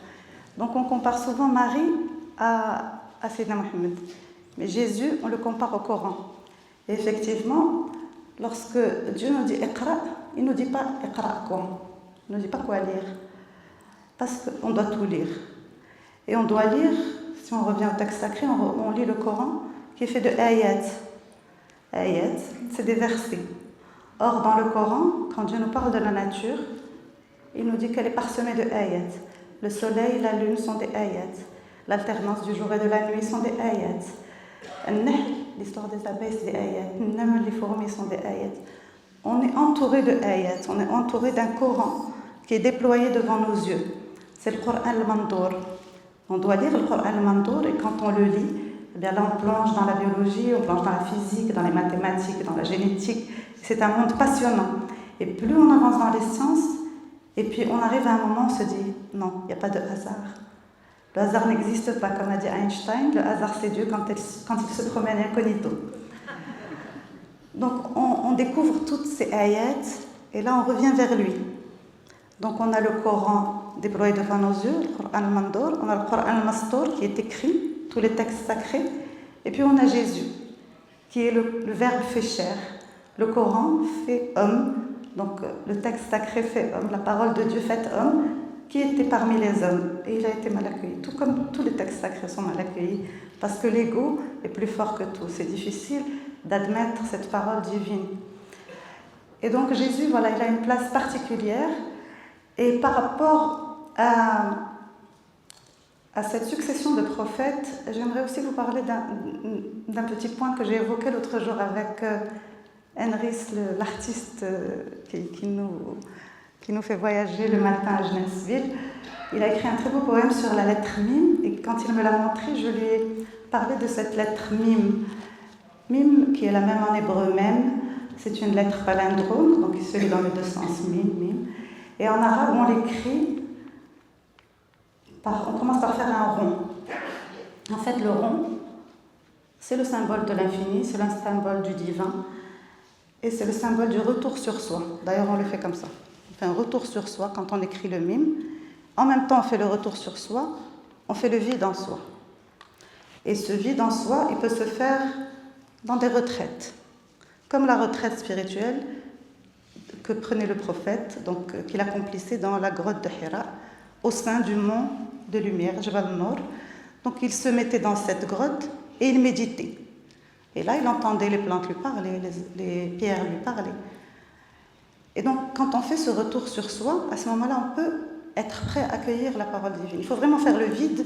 Donc on compare souvent Marie à Sayyidina Muhammad. Mais Jésus, on le compare au Coran. Et effectivement, lorsque Dieu nous dit « Iqra », il ne nous dit pas « Iqra » quoi. Il ne nous dit pas quoi lire. Parce qu'on doit tout lire. Et on doit lire, si on revient au texte sacré, on lit le Coran qui est fait de ayat. Ayat, c'est des versets. Or, dans le Coran, quand Dieu nous parle de la nature, il nous dit qu'elle est parsemée de ayat. Le soleil, la lune sont des ayat. L'alternance du jour et de la nuit sont des ayat. L'histoire des abeilles, c'est des ayat. Même les fourmis sont des ayat. On est entouré de ayat. On est entouré d'un Coran qui est déployé devant nos yeux. C'est le Coran al-Mandour. On doit lire le Coran al-Mandour et quand on le lit, eh bien là on plonge dans la biologie, on plonge dans la physique, dans les mathématiques, dans la génétique. C'est un monde passionnant. Et plus on avance dans les sciences, et puis on arrive à un moment où on se dit non, il n'y a pas de hasard. Le hasard n'existe pas, comme a dit Einstein, le hasard c'est Dieu quand il se promène incognito. Donc on découvre toutes ces ayats, et là on revient vers lui. Donc on a le Coran déployé devant nos yeux, le Coran al-Mandour, on a le Coran al-Mastour qui est écrit, tous les textes sacrés, et puis on a Jésus, qui est le Verbe fait chair. Le Coran fait homme, donc le texte sacré fait homme, la parole de Dieu faite homme, qui était parmi les hommes, et il a été mal accueilli, tout comme tous les textes sacrés sont mal accueillis, parce que l'ego est plus fort que tout, c'est difficile d'admettre cette parole divine. Et donc Jésus, voilà, il a une place particulière, et par rapport à cette succession de prophètes, j'aimerais aussi vous parler d'un petit point que j'ai évoqué l'autre jour avec Henris, l'artiste qui nous fait voyager le matin à Genesville. Il a écrit un très beau poème sur la lettre Mim, et quand il me l'a montré, je lui ai parlé de cette lettre Mim. Mim, qui est la même en hébreu même, c'est une lettre palindrome, donc il se lit dans les deux sens, Mim, Mim. Et en arabe, on l'écrit, on commence par faire un rond. En fait, le rond, c'est le symbole de l'infini, c'est le symbole du divin, et c'est le symbole du retour sur soi. D'ailleurs, on le fait comme ça. On fait un retour sur soi quand on écrit le mime. En même temps, on fait le retour sur soi, on fait le vide en soi. Et ce vide en soi, il peut se faire dans des retraites, comme la retraite spirituelle que prenait le prophète, donc qu'il accomplissait dans la grotte de Hira, au sein du mont de lumière, Jabal Nour. Donc il se mettait dans cette grotte et il méditait. Et là, il entendait les plantes lui parler, les pierres lui parler. Et donc, quand on fait ce retour sur soi, à ce moment-là, on peut être prêt à accueillir la parole divine. Il faut vraiment faire le vide,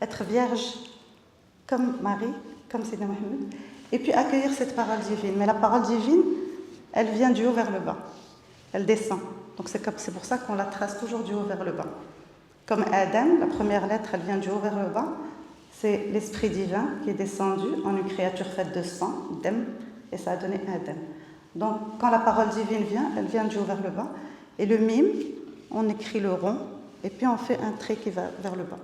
être vierge comme Marie, comme Sayyidina Mohammed, et puis accueillir cette parole divine. Mais la parole divine, elle vient du haut vers le bas. Elle descend. Donc c'est pour ça qu'on la trace toujours du haut vers le bas. Comme Adam, la première lettre, elle vient du haut vers le bas. C'est l'esprit divin qui est descendu en une créature faite de sang, Dem, et ça a donné Adam. Donc quand la parole divine vient, elle vient du haut vers le bas. Et le mime, on écrit le rond, et puis on fait un trait qui va vers le bas.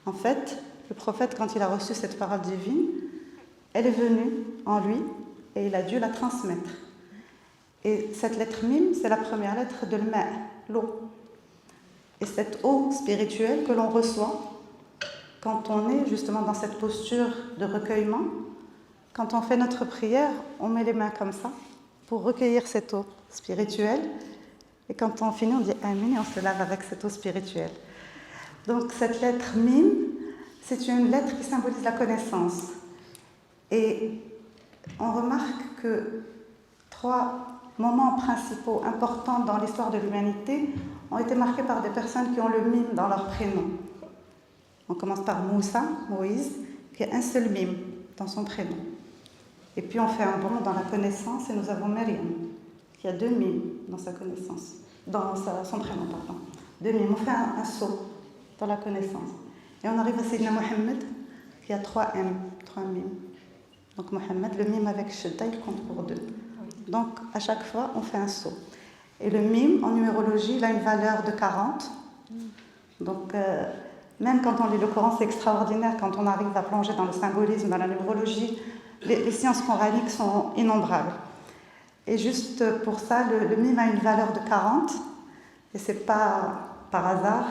En fait, le prophète, quand il a reçu cette parole divine, elle est venue en lui, et il a dû la transmettre. Et cette lettre mime, c'est la première lettre de l'ma, l'eau. Et cette eau spirituelle que l'on reçoit, quand on est justement dans cette posture de recueillement, quand on fait notre prière, on met les mains comme ça pour recueillir cette eau spirituelle. Et quand on finit, on dit Amin et on se lave avec cette eau spirituelle. Donc cette lettre mime, c'est une lettre qui symbolise la connaissance. Et on remarque que 3 moments principaux importants dans l'histoire de l'humanité ont été marqués par des personnes qui ont le mime dans leur prénom. On commence par Moussa, Moïse, qui a un seul mime dans son prénom. Et puis on fait un bond dans la connaissance et nous avons Maryam, qui a 2 mimes dans sa connaissance, dans son prénom, pardon. 2 mimes, on fait un saut dans la connaissance. Et on arrive à Sayyidina Mohammed, qui a 3 mimes. Donc Mohammed, le mime avec Shedda, il compte pour 2. Donc à chaque fois, on fait un saut. Et le mime, en numérologie, il a une valeur de 40. Donc même quand on lit le Coran, c'est extraordinaire, quand on arrive à plonger dans le symbolisme, dans la numérologie, les sciences coraniques sont innombrables. Et juste pour ça, le mime a une valeur de 40, et ce n'est pas par hasard.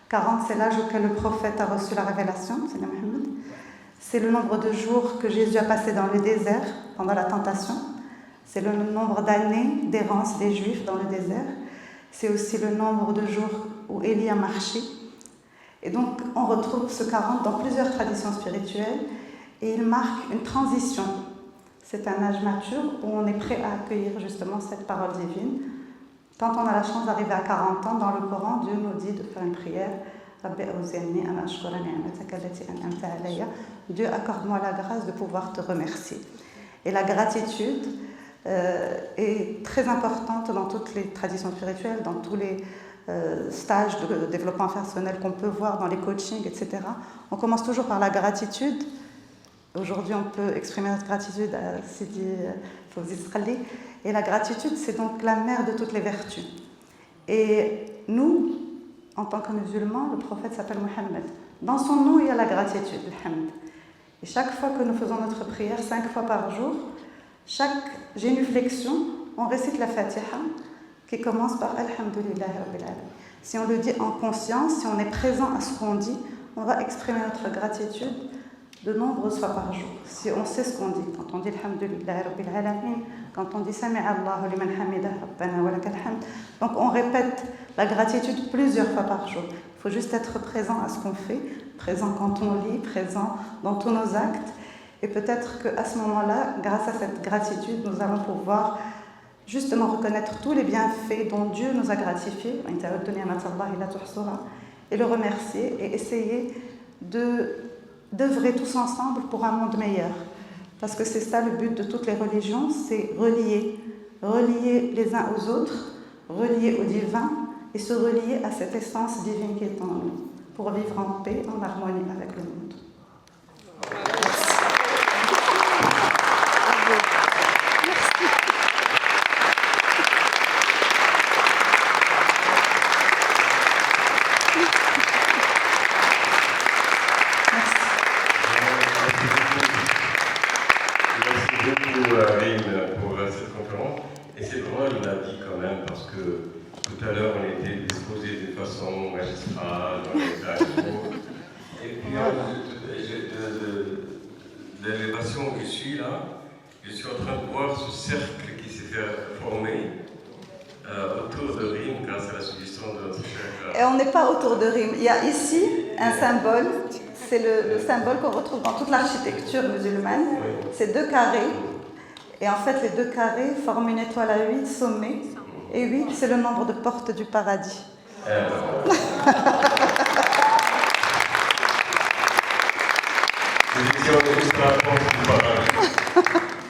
40, c'est l'âge auquel le prophète a reçu la révélation, c'est Mohammed. C'est le nombre de jours que Jésus a passé dans le désert pendant la tentation. C'est le nombre d'années d'errance des Juifs dans le désert. C'est aussi le nombre de jours où Élie a marché. Et donc, on retrouve ce 40 dans plusieurs traditions spirituelles et il marque une transition. C'est un âge mature où on est prêt à accueillir justement cette parole divine. Quand on a la chance d'arriver à 40 ans, dans le Coran, Dieu nous dit de faire une prière. Dieu, accorde-moi la grâce de pouvoir te remercier. Et la gratitude est très importante dans toutes les traditions spirituelles, dans tous les stages de développement personnel qu'on peut voir dans les coachings, etc. On commence toujours par la gratitude. Aujourd'hui, on peut exprimer notre gratitude à Sidi Fawzi Srali. Et la gratitude, c'est donc la mère de toutes les vertus. Et nous, en tant que musulmans, le prophète s'appelle Mohammed. Dans son nom, il y a la gratitude, le hamd. Et chaque fois que nous faisons notre prière, 5 fois par jour, chaque génuflexion, on récite la Fatiha qui commence par Alhamdulillah Rabbil Alamin. Si on le dit en conscience, si on est présent à ce qu'on dit, on va exprimer notre gratitude de nombreuses fois par jour. Si on sait ce qu'on dit, quand on dit Alhamdulillah Rabbil Alamin, quand on dit Sami'a Allahu liman hamidah Rabbana wa lakal hamd, donc on répète la gratitude plusieurs fois par jour. Il faut juste être présent à ce qu'on fait, présent quand on lit, présent dans tous nos actes. Et peut-être qu'à ce moment-là, grâce à cette gratitude, nous allons pouvoir justement reconnaître tous les bienfaits dont Dieu nous a gratifiés, et le remercier et essayer d'œuvrer tous ensemble pour un monde meilleur. Parce que c'est ça le but de toutes les religions, c'est relier les uns aux autres, relier au divin et se relier à cette essence divine qui est en nous, pour vivre en paix, en harmonie avec le monde. Tout à l'heure, on était disposés d'une façon magistrale, dans les drapeaux. Et puis, de l'élévation où je suis là, je suis en train de voir ce cercle qui s'est fait former autour de Rime grâce à la suggestion de notre cher. Et on n'est pas autour de Rime. Il y a ici un symbole, c'est le symbole qu'on retrouve dans toute l'architecture musulmane. Oui. C'est 2 carrés. Et en fait, les 2 carrés forment une étoile à 8 sommets. Et 8, c'est le nombre de portes du paradis.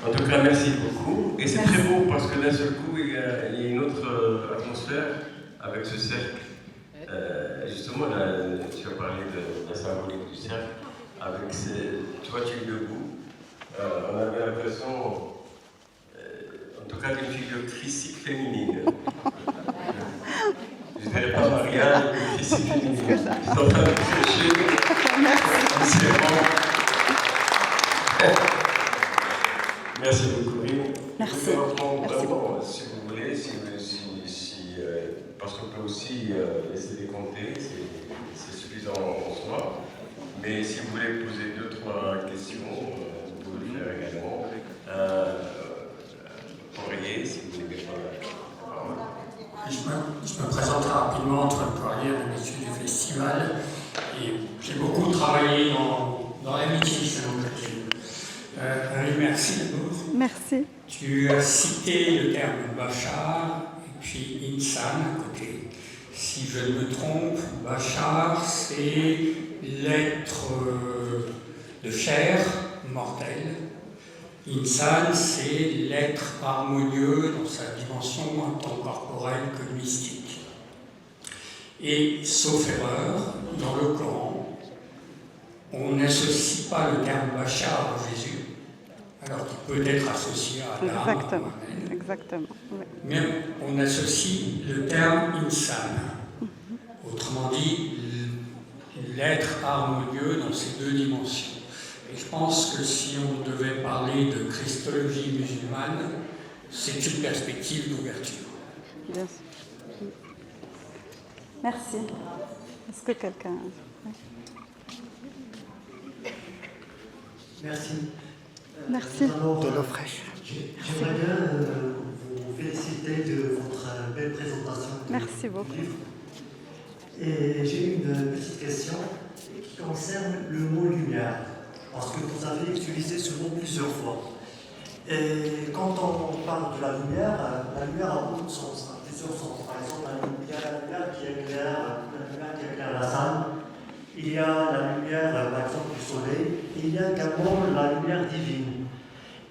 En tout cas, merci beaucoup. Et c'est très beau parce que d'un seul coup, il y a une autre atmosphère avec ce cercle. Justement, là, tu as parlé de la symbolique du cercle. Avec toi, tu es debout. On avait l'impression, en tout cas, d'une figure christique féminine. Je ne dirais pas Maria, mais christique féminine. Je suis en train de réfléchir. Merci. Merci beaucoup, Rime. Merci. Merci beaucoup. Si vous voulez, parce qu'on peut aussi laisser décompter, c'est suffisant en soi. Mais si vous voulez poser 2-3 questions, vous pouvez le faire également. Poirier, si vous voulez répondre à la parole. Je me présente rapidement, Antoine Poirier, le monsieur du festival. Et j'ai beaucoup travaillé dans l'amitié islamo-chrétienne. Merci d'abord. Merci. Tu as cité le terme Bachar et puis Insan à côté. Si je ne me trompe, Bachar, c'est l'être de chair mortelle. Insan, c'est l'être harmonieux dans sa dimension tant corporelle que mystique. Et, sauf erreur, dans le Coran, on n'associe pas le terme Bachar à Jésus, alors qu'il peut être associé à l'âme. Exactement. Oui. Mais on associe le terme Insan. Autrement dit, l'être harmonieux dans ces 2 dimensions. Et je pense que si on devait parler de christologie musulmane, c'est une perspective d'ouverture. Bien sûr. Merci. Est-ce que quelqu'un... Oui. Merci. Merci. De l'eau fraîche. J'aimerais bien vous féliciter de votre belle présentation. Merci beaucoup. Livre. Et j'ai une petite question qui concerne le mot lumière. Parce que vous avez utilisé ce mot plusieurs fois. Et quand on parle de la lumière a beaucoup de sens, plusieurs sens. Par exemple, il y a la lumière qui éclaire la salle, il y a la lumière, par exemple, du soleil, et il y a également la lumière divine.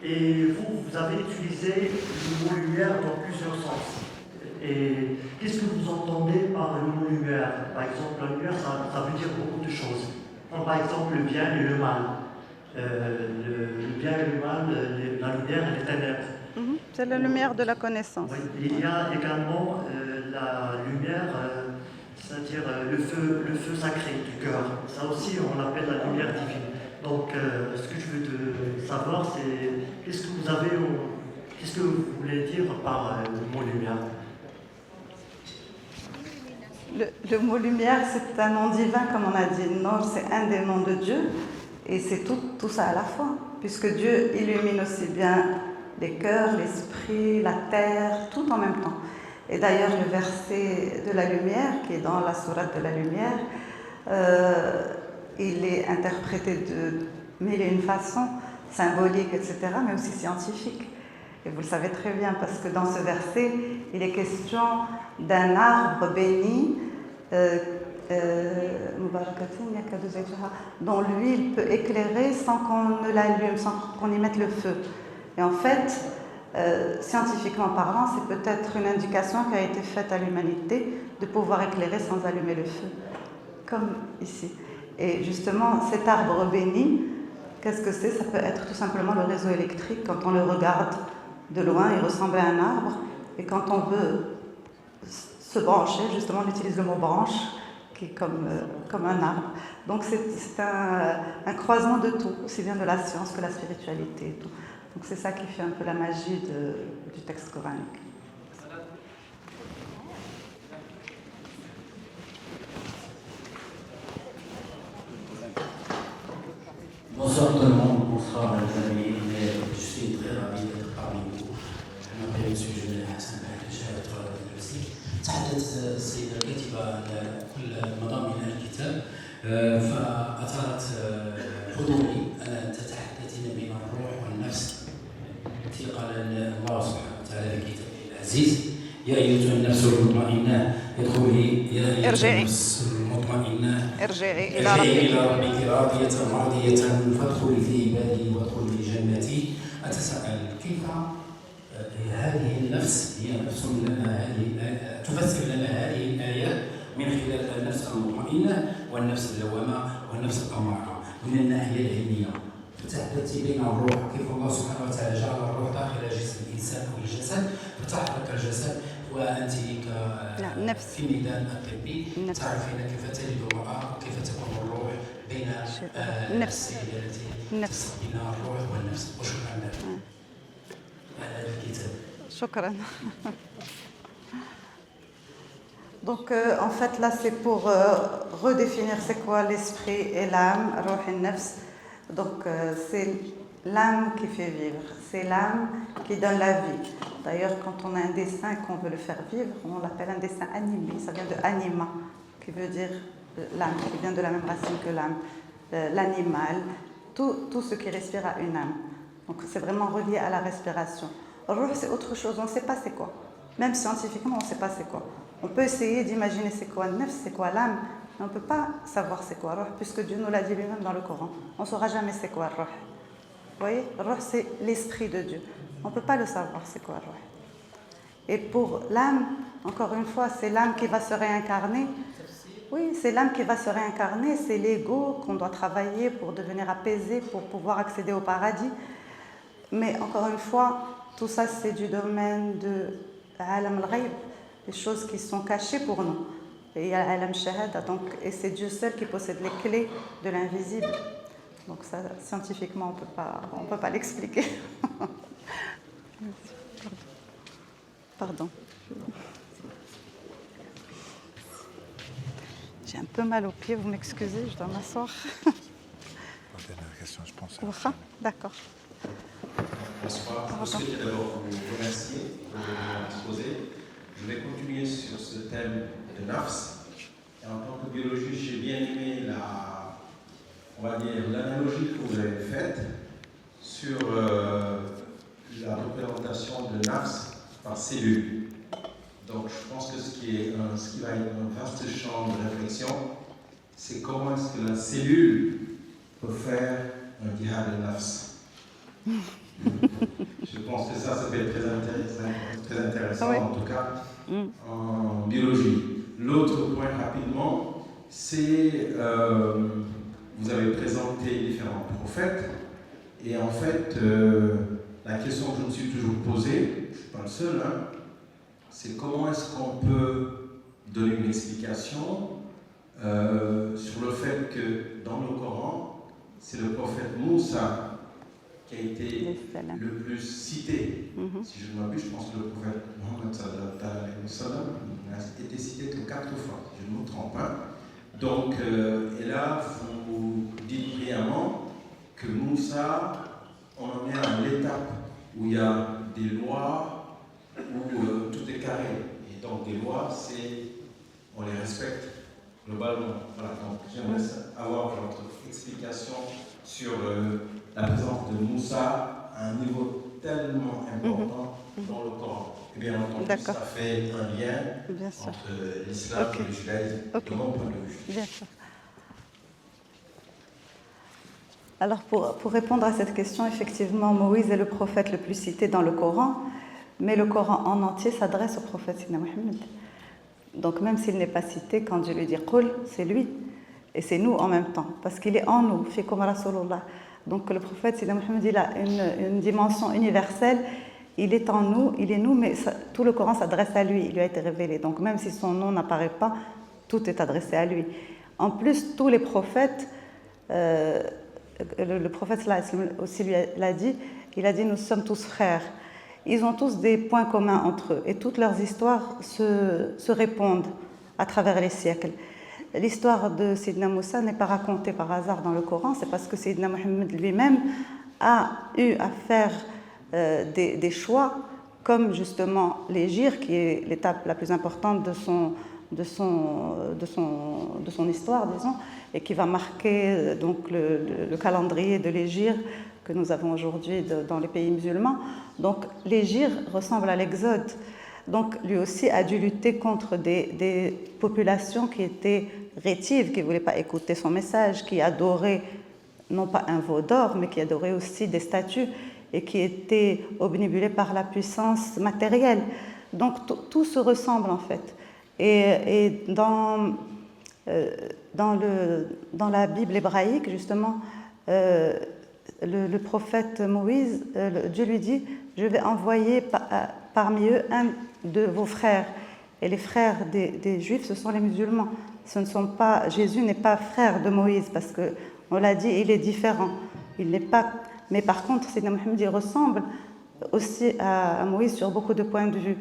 Et vous avez utilisé le mot lumière dans plusieurs sens. Et qu'est-ce que vous entendez par le mot lumière? Par exemple, la lumière, ça veut dire beaucoup de choses. Comme par exemple, le bien et le mal. Le bien et le mal, la lumière et les ténèbres. C'est la lumière de la connaissance. Oui, il y a également la lumière, c'est-à-dire le feu sacré du cœur. Ça aussi, on l'appelle la lumière divine. Donc, ce que je veux te savoir, c'est qu'est-ce que vous voulez dire par le mot lumière? Le mot lumière, c'est un nom divin, comme on a dit. Non, c'est un des noms de Dieu. Et c'est tout ça à la fois. Puisque Dieu illumine aussi bien les cœurs, l'esprit, la terre, tout en même temps. Et d'ailleurs, le verset de la lumière, qui est dans la sourate de la lumière, il est interprété de mille et une façons, symboliques, etc., mais aussi scientifiques. Et vous le savez très bien, parce que dans ce verset, il est question d'un arbre béni, dont l'huile peut éclairer sans qu'on ne l'allume, sans qu'on y mette le feu. Et en fait, scientifiquement parlant, c'est peut-être une indication qui a été faite à l'humanité de pouvoir éclairer sans allumer le feu, comme ici. Et justement, cet arbre béni, qu'est-ce que c'est? Ça peut être tout simplement le réseau électrique. Quand on le regarde de loin, il ressemble à un arbre. Et quand on veut se brancher, justement, on utilise le mot branche, qui est comme un arbre. Donc c'est un croisement de tout, aussi bien de la science que la spiritualité. Et tout. Donc c'est ça qui fait un peu la magie du texte coranique. Bonsoir tout le monde, bonsoir les amis, je suis très ravi d'être parmi vous. Je m'appelle M. Julien Hassan شهادة الدراسي. تحدث السيدة الكاتبة على كل مضامين الكتاب فأثارت فضولي أن تتحدثين بين الروح والنفس التي قال الله سبحانه وتعالى في كتابه العزيز يا أيتها النفس المطمئنة ادخلي يا أيتها النفس المطمئنة ارجعي إلى ربك راضية مرضية فادخلي في عبادي وادخلي جنتي. أتساءل كيف هذه النفس هي نفس لنا تفسر لنا هذه الآية من خلال النفس المطمئنة والنفس اللوامة والنفس الأمارة من الناحية العلمية. فتحدثت بين الروح كيف الله سبحانه وتعالى جعل الروح داخل جسم الإنسان أو الجسد فتحرك الجسد وأنت في ميدان الطبي تعرفين كيف تلد المرأة وكيف تكون الروح بين السيدة التي بين الروح والنفس. وشكرا لك على هذا الكتاب. شكرا. Donc en fait là c'est pour redéfinir c'est quoi l'esprit et l'âme, ruh et nafs. Donc c'est l'âme qui fait vivre, c'est l'âme qui donne la vie. D'ailleurs quand on a un dessin et qu'on veut le faire vivre, on l'appelle un dessin animé, ça vient de anima, qui veut dire l'âme, qui vient de la même racine que l'âme, l'animal, tout ce qui respire a une âme. Donc c'est vraiment relié à la respiration. Ruh c'est autre chose, on ne sait pas c'est quoi. Même scientifiquement on ne sait pas c'est quoi. On peut essayer d'imaginer c'est quoi le nafs, c'est quoi l'âme, mais on ne peut pas savoir c'est quoi ruh, puisque Dieu nous l'a dit lui-même dans le Coran. On ne saura jamais c'est quoi ruh. Vous voyez, ruh c'est l'esprit de Dieu. On ne peut pas le savoir c'est quoi ruh. Et pour l'âme, encore une fois, c'est l'âme qui va se réincarner. Oui, c'est l'âme qui va se réincarner, c'est l'ego qu'on doit travailler pour devenir apaisé, pour pouvoir accéder au paradis. Mais encore une fois, tout ça c'est du domaine de Alam al-Ghayb, les choses qui sont cachées pour nous. Et il y a Alam Shahada, donc, et c'est Dieu seul qui possède les clés de l'invisible. Donc ça, scientifiquement, on ne peut pas l'expliquer. Pardon. J'ai un peu mal aux pieds, vous m'excusez, je dois m'asseoir. Dernière question, je pense. D'accord. Bonsoir. Je souhaite d'abord vous remercier pour votre exposé. Je vais continuer sur ce thème de nafs. Et en tant que biologiste, j'ai bien aimé l'analogie que vous avez faite sur la représentation de nafs par cellule. Donc je pense que ce qui va être un vaste champ de réflexion, c'est comment est-ce que la cellule peut faire un jihad de nafs. Je pense que ça peut être très intéressant, oui. En tout cas, en biologie. L'autre point rapidement, c'est vous avez présenté différents prophètes et en fait, la question que je me suis toujours posée, je ne suis pas le seul, hein, c'est comment est-ce qu'on peut donner une explication sur le fait que dans le Coran, c'est le prophète Moussa qui a été le plus cité. Si je ne m'abuse, je pense que le prophète Mohammed sallallahu alayhi wa sallam a été cité que 4 fois, si je ne me trompe pas. Donc, et là, vous dites brillamment que Moussa, on en est à l'étape où il y a des lois, où tout est carré. Et donc, des lois, on les respecte globalement. Voilà, donc j'aimerais avoir votre explication sur la présence de Moussa à un niveau tellement important dans le Coran. Et bien entendu, ça fait un lien entre l'islam et le judaïsme, de mon point de vue. Bien sûr. Alors pour répondre à cette question, effectivement, Moïse est le prophète le plus cité dans le Coran, mais le Coran en entier s'adresse au prophète Sidna Mohammed. Donc même s'il n'est pas cité, quand Dieu lui dit « Qul », c'est lui, et c'est nous en même temps, parce qu'il est en nous, « Fikum Rasulullah ». Donc le prophète Sidna Mohammed, il a une dimension universelle, il est en nous, il est nous, mais tout le Coran s'adresse à lui, il lui a été révélé. Donc même si son nom n'apparaît pas, tout est adressé à lui. En plus, tous les prophètes, le prophète aussi lui l'a dit, il a dit « Nous sommes tous frères ». Ils ont tous des points communs entre eux et toutes leurs histoires se répondent à travers les siècles. L'histoire de Sidna Moussa n'est pas racontée par hasard dans le Coran, c'est parce que Sidna Mohammed lui-même a eu à faire des choix, comme justement l'hégire, qui est l'étape la plus importante de son histoire, disons, et qui va marquer donc le calendrier de l'hégire que nous avons aujourd'hui dans les pays musulmans. Donc l'hégire ressemble à l'exode. Donc lui aussi a dû lutter contre des populations qui étaient rétives, qui ne voulaient pas écouter son message, qui adoraient non pas un veau d'or, mais qui adoraient aussi des statues et qui étaient obnubilées par la puissance matérielle. Donc tout se ressemble en fait. Et dans la Bible hébraïque, justement, le prophète Moïse, Dieu lui dit « Je vais envoyer parmi eux un de vos frères ». Et les frères des Juifs, ce sont les musulmans. Jésus n'est pas frère de Moïse, parce qu'on l'a dit, il est différent. Il n'est pas, mais par contre, Sidna Mohammed, il ressemble aussi à Moïse sur beaucoup de points de vue.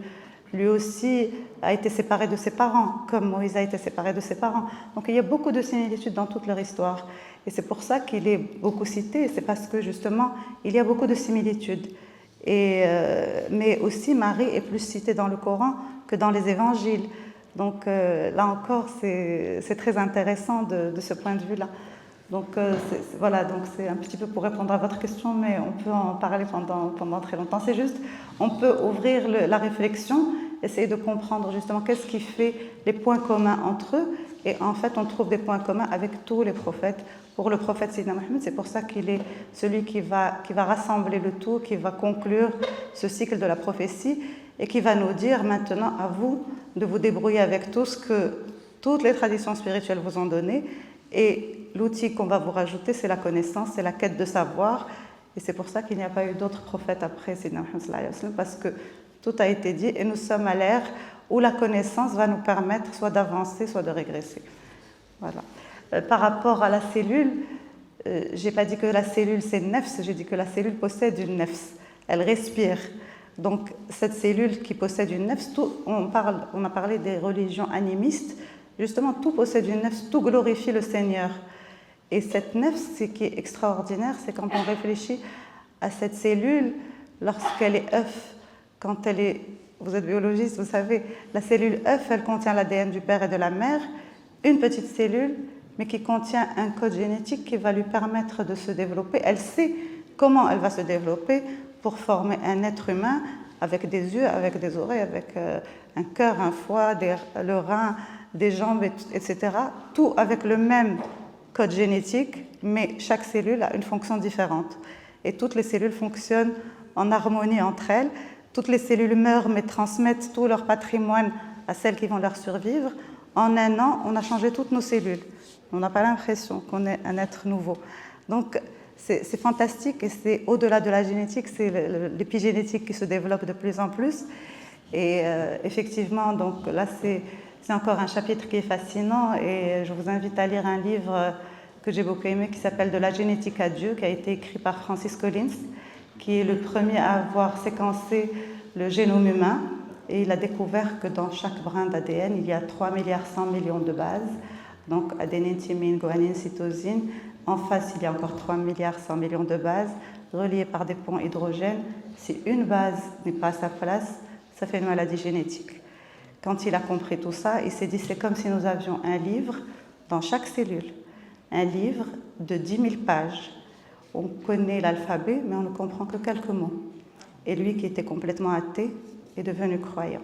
Lui aussi a été séparé de ses parents, comme Moïse a été séparé de ses parents. Donc il y a beaucoup de similitudes dans toute leur histoire. Et c'est pour ça qu'il est beaucoup cité, c'est parce que justement, il y a beaucoup de similitudes. Mais aussi, Marie est plus citée dans le Coran que dans les évangiles. Donc là encore, c'est très intéressant de ce point de vue-là. Donc voilà, donc c'est un petit peu pour répondre à votre question, mais on peut en parler pendant très longtemps. C'est juste, on peut ouvrir la réflexion, essayer de comprendre justement qu'est-ce qui fait les points communs entre eux. Et en fait, on trouve des points communs avec tous les prophètes. Pour le prophète Sidna Mohammed, c'est pour ça qu'il est celui qui va rassembler le tout, qui va conclure ce cycle de la prophétie et qui va nous dire maintenant à vous de vous débrouiller avec tout ce que toutes les traditions spirituelles vous ont donné. Et l'outil qu'on va vous rajouter, c'est la connaissance, c'est la quête de savoir. Et c'est pour ça qu'il n'y a pas eu d'autres prophètes après Sidna Mohammed sallallahu alayhi wa sallam, parce que tout a été dit et nous sommes à l'ère où la connaissance va nous permettre soit d'avancer, soit de régresser. Voilà. Par rapport à la cellule, je n'ai pas dit que la cellule c'est nefs, j'ai dit que la cellule possède une nefs, elle respire. Donc cette cellule qui possède une nefs, on a parlé des religions animistes, justement tout possède une nefs, tout glorifie le Seigneur. Et cette nefs, ce qui est extraordinaire, c'est quand on réfléchit à cette cellule, lorsqu'elle est œuf, quand elle est, vous êtes biologiste, vous savez, la cellule œuf, elle contient l'ADN du père et de la mère, une petite cellule, mais qui contient un code génétique qui va lui permettre de se développer. Elle sait comment elle va se développer pour former un être humain avec des yeux, avec des oreilles, avec un cœur, un foie, le rein, des jambes, etc. Tout avec le même code génétique, mais chaque cellule a une fonction différente. Et toutes les cellules fonctionnent en harmonie entre elles. Toutes les cellules meurent, mais transmettent tout leur patrimoine à celles qui vont leur survivre. En un an, on a changé toutes nos cellules. On n'a pas l'impression qu'on est un être nouveau. Donc, c'est fantastique et c'est au-delà de la génétique, c'est l'épigénétique qui se développe de plus en plus. Et effectivement, donc là, c'est encore un chapitre qui est fascinant et je vous invite à lire un livre que j'ai beaucoup aimé qui s'appelle « De la génétique à Dieu » qui a été écrit par Francis Collins, qui est le premier à avoir séquencé le génome humain et il a découvert que dans chaque brin d'ADN, il y a 3,1 milliards de bases, donc adénine, thymine, guanine, cytosine. En face, il y a encore 3,1 milliards de bases reliées par des ponts hydrogènes. Si une base n'est pas à sa place, ça fait une maladie génétique. Quand il a compris tout ça, il s'est dit c'est comme si nous avions un livre dans chaque cellule, un livre de 10 000 pages. On connaît l'alphabet, mais on ne comprend que quelques mots. Et lui, qui était complètement athée, est devenu croyant,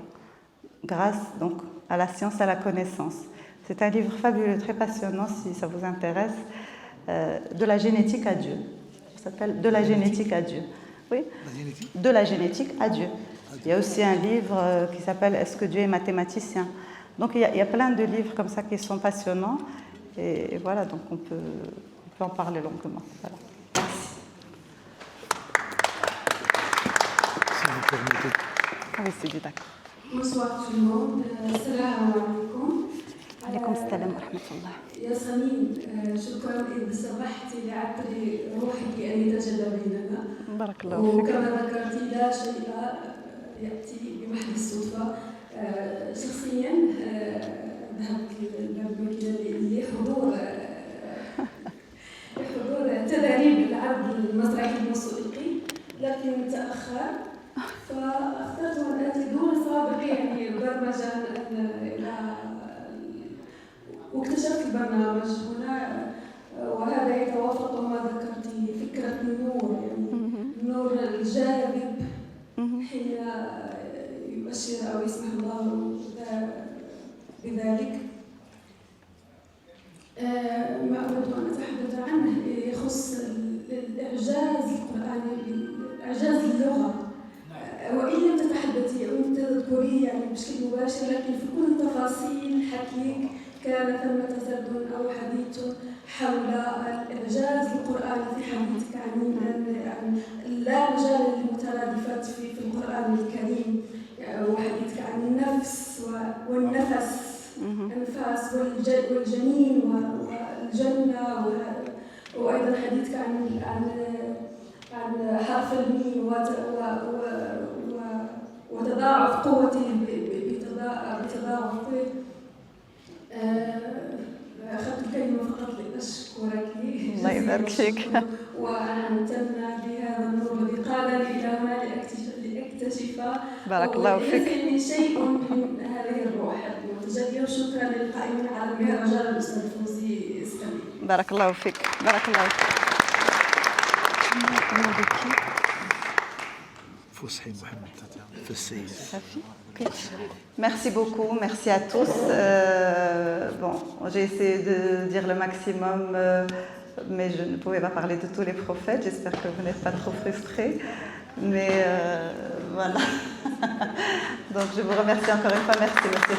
grâce donc à la science, à la connaissance. C'est un livre fabuleux, très passionnant, si ça vous intéresse. De la génétique à Dieu. Ça s'appelle « De la génétique à Dieu ». Oui, de la génétique à Dieu. Il y a aussi un livre qui s'appelle « Est-ce que Dieu est mathématicien ?» Donc il y a plein de livres comme ça qui sont passionnants. Et voilà, donc on peut en parler longuement. Voilà. Merci. Si vous permettez. Oui, c'est bien, d'accord. Bonsoir tout le monde. Salam alaikum. عليكم السلام ورحمة الله. يا صميم شكرا إذ سمحت لعبد روحك أن يتجلى بيننا. بارك الله فيك. وكما ذكرت لا شيء يأتي بمحض الصدفة. شخصيا ذهبت للمكينة لحضور تدريب العرض المسرحي الموسيقي لكن تأخر فاخترت أن آتي دون سابق يعني برمجة واكتشفت البرنامج هنا وهذا يتوافق مع ذكرتي فكرة النور يعني النور الجاذب حين يبشر أو يسمح الله بذلك. ما أريد أن أتحدث عنه يخص الإعجاز القرآني إعجاز اللغة وإن لم تتحدثي أو تذكري يعني بشكل مباشر لكن في كل تفاصيل حكيك كان ثمة سرد أو حديث حول الإعجاز القرآني في حديثك عن لا مجال للمترادفات في القرآن الكريم وحديثك عن النفس والنفس الأنفاس والجنين والجنة وأيضا حديثك عن حرف الميم وتضاعف قوته بتضاعف. أخذت الكلمة فقط لأشكرك. الله يبارك فيك. وأنا ممتنة بهذا النور الذي قادني إلى هنا لأكتشف بارك الله فيك. ويدخلني شيء من هذه الروح المتجلية وشكرا للقائمين على المهرجان الأستاذ فوزي إسلامي. بارك الله فيك. بارك الله فيك. Merci beaucoup, merci à tous. J'ai essayé de dire le maximum, mais je ne pouvais pas parler de tous les prophètes. J'espère que vous n'êtes pas trop frustrés. Mais voilà. Donc je vous remercie encore une fois. Merci, monsieur.